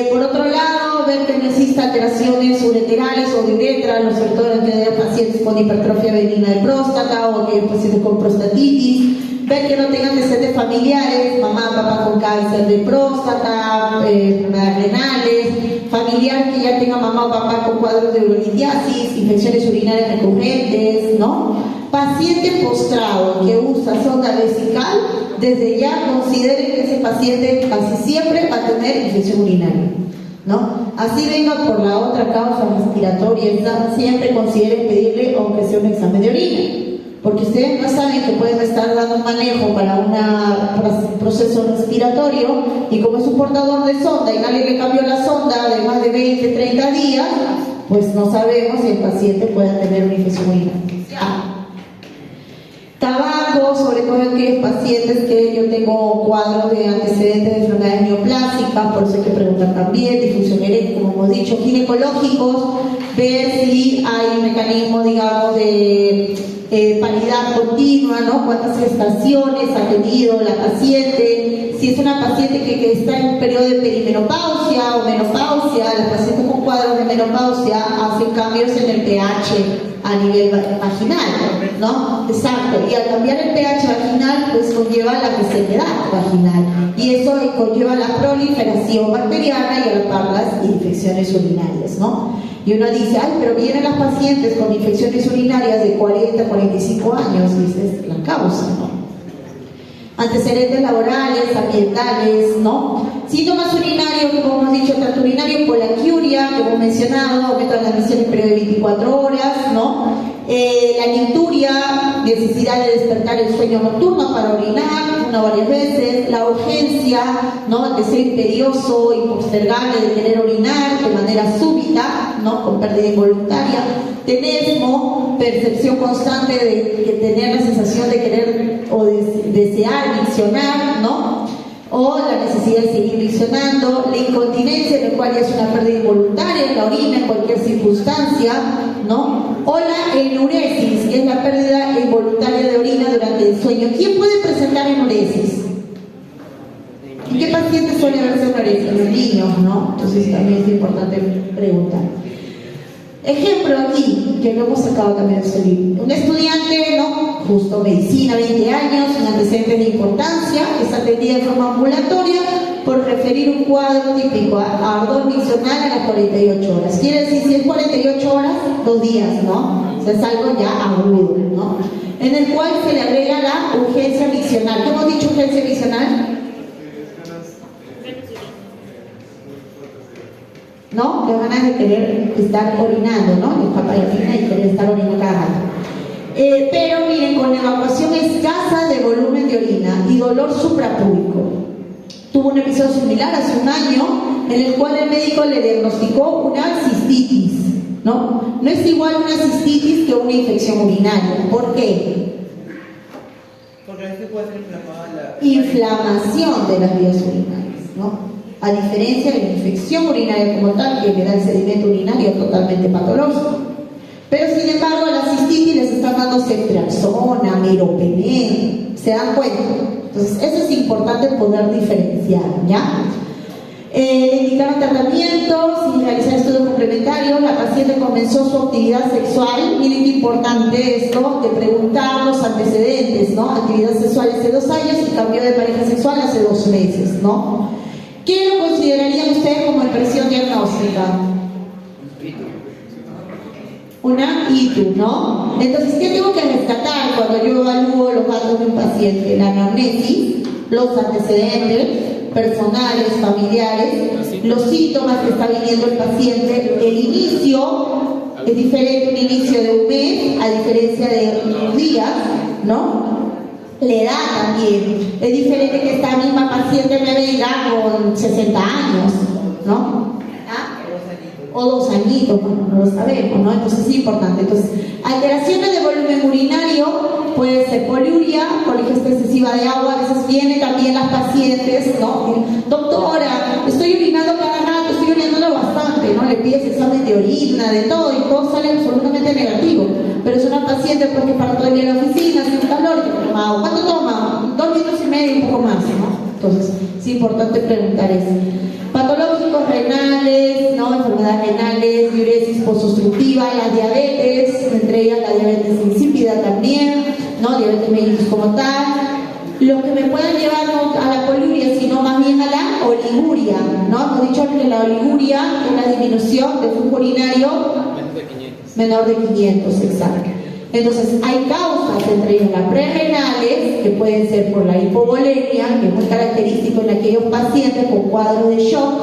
Por otro lado, ver que no existen alteraciones ureterales o de uretra, sobre todo en aquellos pacientes con hipertrofia benigna de próstata o aquellos pacientes con prostatitis. Ver que no tengan antecedentes familiares, mamá, papá con cáncer de próstata, enfermedades renales, familiar que ya tenga mamá o papá con cuadros de urolitiasis, infecciones urinarias recurrentes, ¿no? Paciente postrado que usa sonda vesical, desde ya consideren que ese paciente casi siempre va a tener infección urinaria, ¿no? Así venga por la otra causa respiratoria, siempre consideren pedirle aunque sea un examen de orina, porque ustedes no saben que pueden estar dando un manejo para un proceso respiratorio, y como es un portador de sonda y nadie le cambió la sonda de más de 20, 30 días, pues no sabemos si el paciente pueda tener una infección urinaria. Tabaco, sobre todo en aquellos pacientes que yo tengo cuadros de antecedentes de enfermedades neoplásicas, por eso hay que preguntar también, disfunción eréctil, como hemos dicho, ginecológicos, ver si hay un mecanismo, digamos, de paridad continua, ¿no? Cuántas gestaciones ha tenido la paciente, si es una paciente que está en un periodo de perimenopausia o menopausia. Las pacientes con cuadros de menopausia hacen cambios en el pH a nivel vaginal, ¿no? Exacto, y al cambiar el pH vaginal, pues conlleva la resequedad vaginal, y eso conlleva la proliferación bacteriana y a la par las infecciones urinarias, ¿no? Y uno dice, ay, pero vienen las pacientes con infecciones urinarias de 40, 45 años, y esa es la causa, ¿no? Antecedentes laborales, ambientales, ¿no? Síntomas urinarios, como hemos dicho, trato urinario, poliaquiuria, que hemos mencionado, aumento de la admisión en periodo de 24 horas, ¿no? La nicturia, necesidad de despertar el sueño nocturno para orinar una o varias veces, la urgencia, ¿no? De ser imperioso, impostergable, de querer orinar de manera súbita, ¿no? Con pérdida involuntaria, tenesmo, percepción constante de tener la sensación de querer o desear miccionar, ¿no? O la necesidad de seguir miccionando, la incontinencia, en la cual ya es una pérdida involuntaria en la orina en cualquier circunstancia, ¿no? O la enuresis, que es la pérdida involuntaria de orina durante el sueño. ¿Quién puede presentar enuresis? ¿En qué pacientes suele verse enuresis? En los niños, ¿no? Entonces también es importante preguntar. Ejemplo aquí, que lo hemos sacado también de este libro. Un estudiante, ¿no? Justo medicina, 20 años, un antecedente de importancia, es atendida de forma ambulatoria por referir un cuadro típico a ardor miccional a las 48 horas. Quiere decir, si es 48 horas, 2 días, ¿no? O sea, es algo ya agudo, ¿no? En el cual se le agrega la urgencia miccional. ¿Qué hemos dicho urgencia miccional? ¿no? Las ganas de querer estar orinando, ¿no? El papá y querer estar orinando cada rato. Pero miren, con evacuación escasa de volumen de orina y dolor suprapúbico. Tuvo un episodio similar hace un año en el cual el médico le diagnosticó una cistitis, ¿no? No es igual una cistitis que una infección urinaria. ¿Por qué? Porque así puede ser inflamada la... Inflamación de las vías urinarias, ¿no? A diferencia de la infección urinaria como tal, que le da el sedimento urinario totalmente patológico. Pero sin embargo, a la cistitis les están dando ceftriaxona, meropenem, ¿se dan cuenta? Entonces, eso es importante poder diferenciar, ¿ya? Indicaron tratamiento sin realizar estudios complementarios. La paciente comenzó su actividad sexual. Miren qué importante esto de preguntar los antecedentes, ¿no? Actividad sexual hace 2 años y cambió de pareja sexual hace 2 meses, ¿no? ¿Qué lo considerarían ustedes como impresión diagnóstica? Una ITU, ¿no? Entonces, ¿qué tengo que rescatar cuando yo evalúo los datos de un paciente? La anamnesis, los antecedentes personales, familiares, los síntomas que está viviendo el paciente, el inicio, es diferente un inicio de un mes a diferencia de unos días, ¿no? La edad también, es diferente que esta misma paciente me venga con 60 años, ¿no? O 2 añitos, bueno, no lo sabemos, ¿no? Entonces es importante. Entonces, alteraciones de volumen urinario, puede ser poliuria, poligesta excesiva de agua, a veces vienen también las pacientes, ¿no? Doctora, estoy urinando cada rato, estoy urinando bastante, ¿no? Le pides examen de orina, de todo, y todo sale absolutamente negativo. Pero es una paciente pues, que para todo el día en la oficina, hace un calor, que toma agua. ¿Cuánto toma? 2 litros y medio, un poco más, ¿no? Entonces, es importante preguntar eso. Patológicos renales, ¿no? Enfermedades renales, diuresis posobstructiva, la diabetes, entre ellas la diabetes insípida también, ¿no? Diabetes mellitus como tal. Lo que me pueden llevar no a la poliuria, sino más bien a la oliguria, ¿no? Hemos dicho que la oliguria es la disminución del flujo urinario menor de 500, exacto. Entonces, hay causas, entre ellas las prerrenales, que pueden ser por la hipovolemia, que es muy característico en aquellos pacientes con cuadros de shock,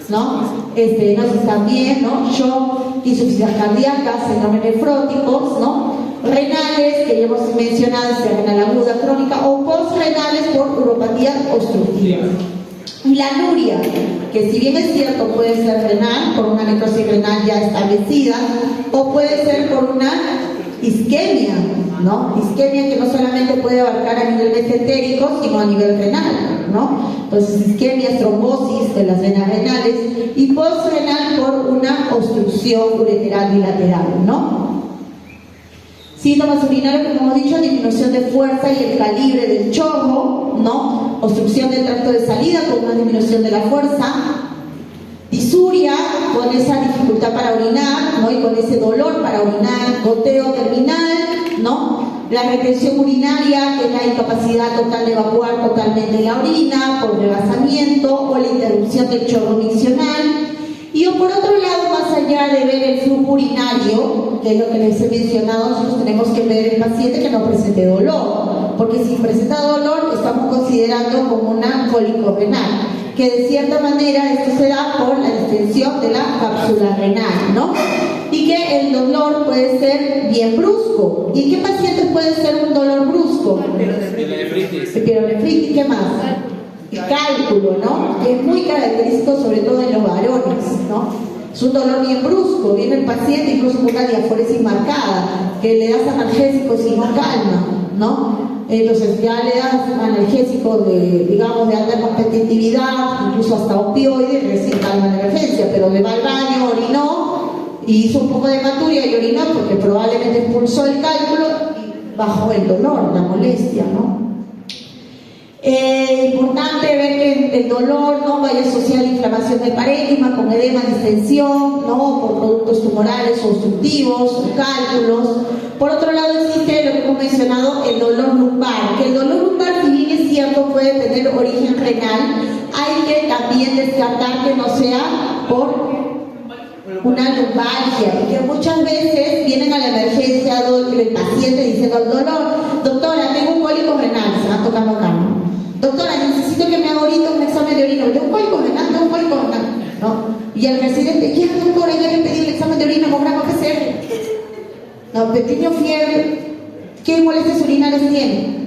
¿no? Estenosis también, ¿no? Shock, insuficiencia cardíaca, síndrome nefróticos, ¿no? Renales, que ya hemos mencionado, renal aguda crónica, o postrenales por uropatía obstructiva. Y la anuria, que si bien es cierto puede ser renal, por una necrosis renal ya establecida, o puede ser por una isquemia, ¿no? Isquemia que no solamente puede abarcar a nivel mesentérico, sino a nivel renal, ¿no? Entonces, isquemia, trombosis de las venas renales y postrenal por una obstrucción ureteral bilateral, ¿no? Síntomas urinarios, como hemos dicho, disminución de fuerza y el calibre del chorro, ¿no? Obstrucción del tracto de salida con una disminución de la fuerza. Disuria, con esa dificultad para orinar, ¿no? Y con ese dolor para orinar, goteo terminal, ¿no? La retención urinaria, que es la incapacidad total de evacuar totalmente la orina por rebasamiento o la interrupción del chorro miccional. Y por otro lado, más allá de ver el flujo urinario, que es lo que les he mencionado, nosotros tenemos que ver el paciente que no presente dolor, porque si presenta dolor, estamos considerando como una cólico renal, que de cierta manera esto se da por la distensión de la cápsula renal, ¿no? Y que el dolor puede ser bien brusco. ¿Y en qué pacientes puede ser un dolor brusco? Pielonefritis, ¿qué más? El cálculo, ¿no? Que es muy característico sobre todo en los varones, ¿no? Es un dolor bien brusco, viene el paciente incluso con una diaforesis marcada, que le das analgésicos y no calma, ¿no? Entonces ya le das analgésicos de, digamos, de alta competitividad, incluso hasta opioides, recién calma la emergencia, pero le va al baño, orinó, y hizo un poco de hematuria y orinó porque probablemente expulsó el cálculo y bajó el dolor, la molestia, ¿no? Importante ver que el dolor no vaya asociado a la inflamación del parénquima con edema, distensión, ¿no? Por productos tumorales obstructivos, cálculos. Por otro lado existe lo que hemos mencionado, el dolor lumbar, que el dolor lumbar, si bien es cierto, puede tener origen renal, hay que también descartar que no sea por una lumbalgia, porque muchas veces vienen a la emergencia el paciente diciendo al dolor, doctora, tengo un cólico renal, se va tocando acá, ¿no? Doctora, necesito que me haga ahorita un examen de orina, tengo un cólico renal, ¿no? Y el residente, ya doctora, ya le pedí el examen de orina con gramo PCR. No, pequeño fiebre, ¿qué molestias urinarias tiene?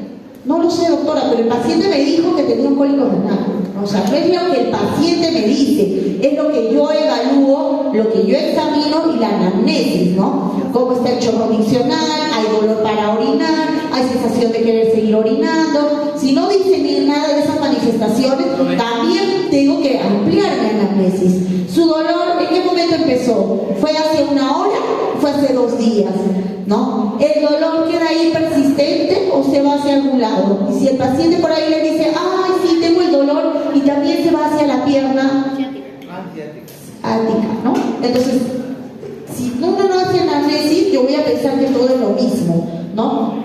No lo sé, doctora, pero el paciente me dijo que tenía un cólico renal. O sea, no es lo que el paciente me dice, es lo que yo evalúo, lo que yo examino y la anamnesis, ¿no? Cómo está el chorro miccional, hay dolor para orinar, hay sensación de querer seguir orinando. Si no dice ni nada de esas manifestaciones, también tengo que ampliar mi anamnesis. Su dolor, ¿en qué momento empezó? ¿Fue hace una hora? ¿Fue hace 2 días? ¿No? ¿El dolor queda ahí persistente o se va hacia algún lado? Y si el paciente por ahí le dice, ay, sí, tengo el dolor, y también se va hacia la pierna ática, ¿no? Entonces, si uno no hace anamnesis, yo voy a pensar que todo es lo mismo, ¿no?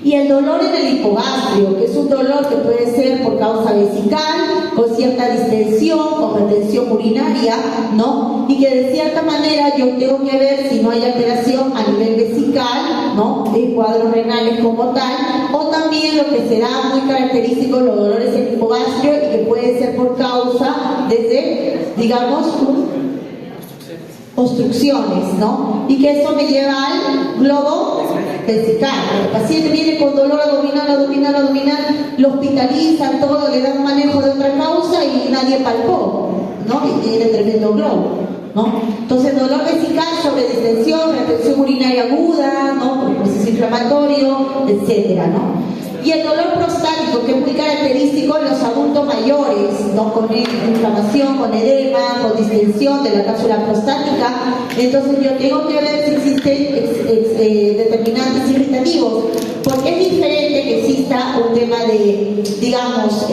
Y el dolor en el hipogastrio, que es un dolor que puede ser por causa vesical, con cierta distensión, con retención urinaria, ¿no? Y que de cierta manera yo tengo que ver si no hay alteración a nivel vesical, ¿no? De cuadros renales como tal, o también lo que será muy característico, los dolores en el hipogastrio, y que puede ser por causa desde, digamos, obstrucciones, ¿no? Y que eso me lleva al globo vesical. El paciente viene con dolor abdominal, lo hospitalizan, todo, le dan manejo de otra causa y nadie palpó, ¿no? Y tiene tremendo globo, ¿no? Entonces, dolor vesical sobre distensión, retención urinaria aguda, ¿no? Por el proceso inflamatorio, etcétera, ¿no? Y el dolor prostático, que es muy característico en los adultos mayores, ¿no? Con inflamación, con edema, con distensión de la cápsula prostática. Entonces yo tengo que ver si existen determinantes irritativos, porque es diferente que exista un tema de, digamos,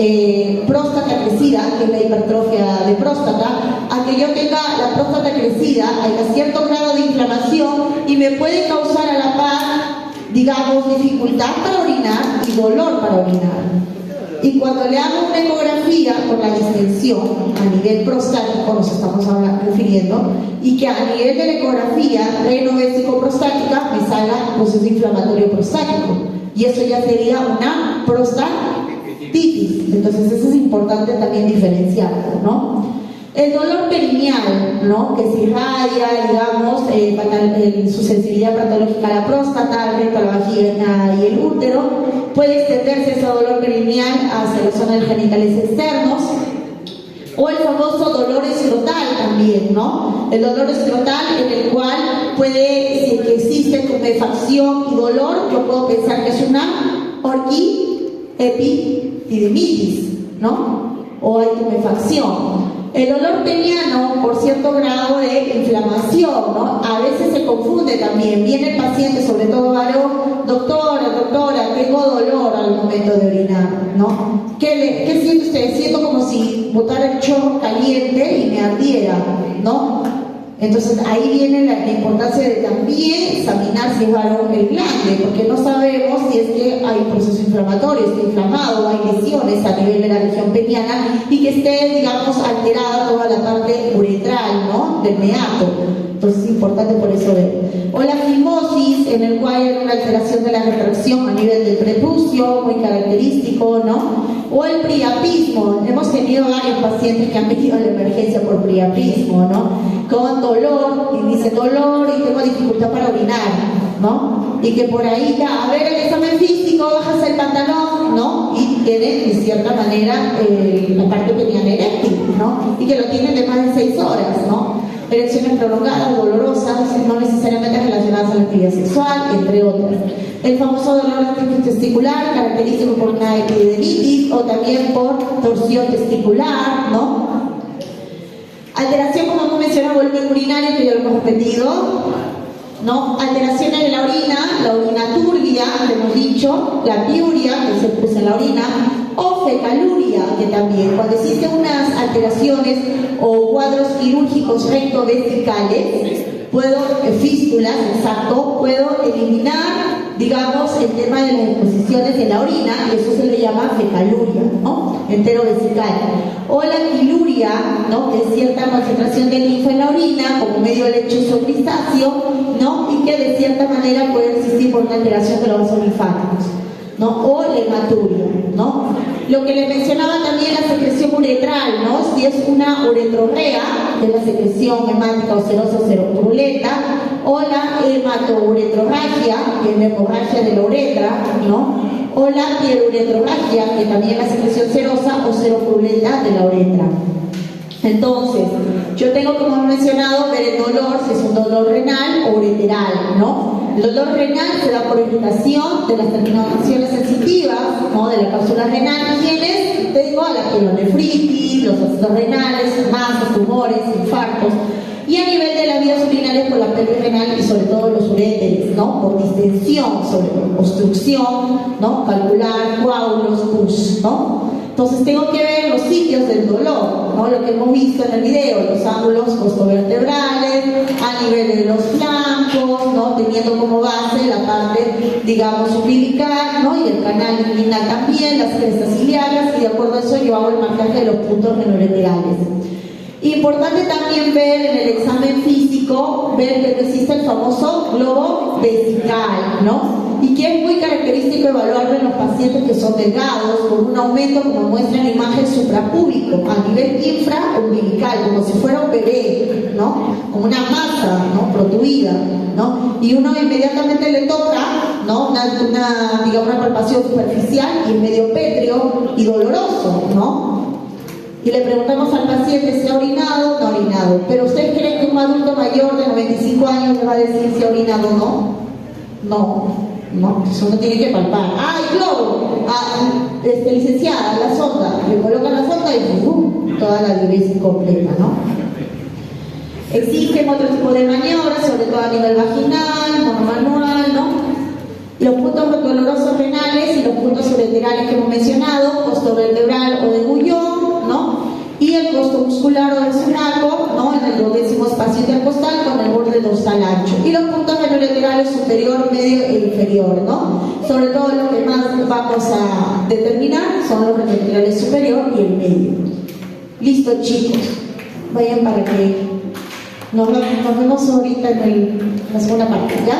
próstata crecida, que es la hipertrofia de próstata, a que yo tenga la próstata crecida, haya cierto grado de inflamación y me puede causar a la par, digamos, dificultad para orinar y dolor para orinar. Y cuando le hago una ecografía con la distensión a nivel prostático, nos estamos refiriendo, y que a nivel de la ecografía reno-vésico-prostática me salga proceso inflamatorio prostático, y eso ya sería una prostatitis. Entonces eso es importante también diferenciarlo, ¿no? El dolor perineal, ¿no? Que se irradia, digamos, su sensibilidad patológica a la próstata, el recto, la vagina y el útero, puede extenderse ese dolor perineal hacia la zona de los genitales externos, o el famoso dolor escrotal también, ¿no? El dolor escrotal en el cual puede, si que existe tumefacción y dolor, yo puedo pensar que es una orquiepididimitis, ¿no? O hay tumefacción. El dolor peniano por cierto grado de inflamación, ¿no? A veces se confunde también. Viene el paciente, sobre todo varón, doctora, tengo dolor al momento de orinar, ¿no? ¿Qué siente usted? Siento como si botara el chorro caliente y me ardiera, ¿no? Entonces ahí viene la importancia de también examinar si es varón el glande, porque no sabemos si es que hay un proceso inflamatorio, está inflamado, hay lesiones a nivel de la región peniana y que esté, digamos, alterada toda la parte uretral, ¿no? Del meato. Entonces es importante por eso ver. O la fimosis, en el cual hay una alteración de la retracción a nivel del prepucio, muy característico, ¿no? O el priapismo. Hemos tenido varios pacientes que han venido a la emergencia por priapismo, ¿no? Con dolor, y dice dolor y tengo dificultad para orinar, ¿no? Y que por ahí ya, a ver el examen físico, bajas el pantalón, ¿no? Y tiene de cierta manera la parte peniana eréctil, ¿no? Y que lo tienen de más de 6 horas, ¿no? Erecciones prolongadas, dolorosas, no necesariamente relacionadas a la actividad sexual, entre otras. El famoso dolor testicular, característico por una epididimitis o también por torsión testicular, ¿no? Alteración, como hemos mencionado, volumen urinario, que ya lo hemos repetido, ¿no? Alteraciones de la orina turbia, que hemos dicho, la piuria, que se produce en la orina, o fecaluria, que también, cuando existen unas alteraciones o cuadros quirúrgicos rectovesicales, fístulas, exacto, puedo eliminar, digamos, el tema de las exposiciones en la orina, y eso se le llama fecaluria, ¿no? Enterovesical. O la quiluria, ¿no? Que es cierta concentración de linfa en la orina, como medio lechoso grisáceo, ¿no? Y que de cierta manera puede existir por una alteración de los vasos linfáticos, ¿no? O la hematuria, ¿no? Lo que les mencionaba también la secreción uretral, ¿no? Si es una uretrorrea, que es la secreción hemática o serosa o seropurulenta, o la hematouretrorragia, que es la hemorragia de la uretra, ¿no? O la pieruretrorragia, que también es la secreción serosa o seropurulenta de la uretra. Entonces, yo tengo, como he mencionado, ver el dolor, si es un dolor renal o ureteral, ¿no? El dolor renal se da por irritación de las terminaciones sensitivas, ¿no? De la cápsula renal. ¿Quiénes? Te digo, la pielonefritis, los ácidos renales, masas, tumores, infartos. Y a nivel de las vías urinarias por la pelvis renal y sobre todo los uréteres, ¿no? Por distensión, sobre obstrucción, ¿no? Valvular, coágulos, pus, ¿no? Entonces tengo que ver los sitios del dolor, ¿no? Lo que hemos visto en el video, los ángulos costovertebrales, a nivel de los flancos, ¿no? Teniendo como base la parte, digamos, umbilical, ¿no? Y el canal inguinal también, las crestas ciliadas, y de acuerdo a eso yo hago el marcaje de los puntos renoureterales. Importante también ver en el examen físico, ver que existe el famoso globo vesical, ¿no? Y que es muy característico evaluarlo en los pacientes que son delgados, con un aumento, como muestra en la imagen, suprapúbico, a nivel infraumbilical, como si fuera un bebé, ¿no? Como una masa, ¿no? Protuida, ¿no? Y uno inmediatamente le toca, ¿no? Digamos, una palpación superficial y medio pétreo y doloroso, ¿no? Y le preguntamos al paciente si ha orinado, no ha orinado. Pero ¿ustedes creen que un adulto mayor de 95 años le va a decir si ha orinado o no? No, eso uno tiene que palpar. ¡Ah, el globo! Licenciada, la sonda. Le colocan la sonda y toda la diuresis completa, ¿no? Existen otro tipo de maniobras, sobre todo a nivel vaginal, monomanual, ¿no? Los puntos dolorosos renales y los puntos ureterales que hemos mencionado, costo vertebral o de Guyon, ¿no? Y el costo muscular o del sonaco, ¿no? En el 12º espacio intercostal con el borde dorsal ancho. Y los puntos renoureterales superior, medio e inferior, ¿no? Sobre todo lo que más vamos a determinar son los renoureterales superior y el medio. Listo, chicos. Vayan para que nos vemos ahorita en la segunda parte, ¿ya?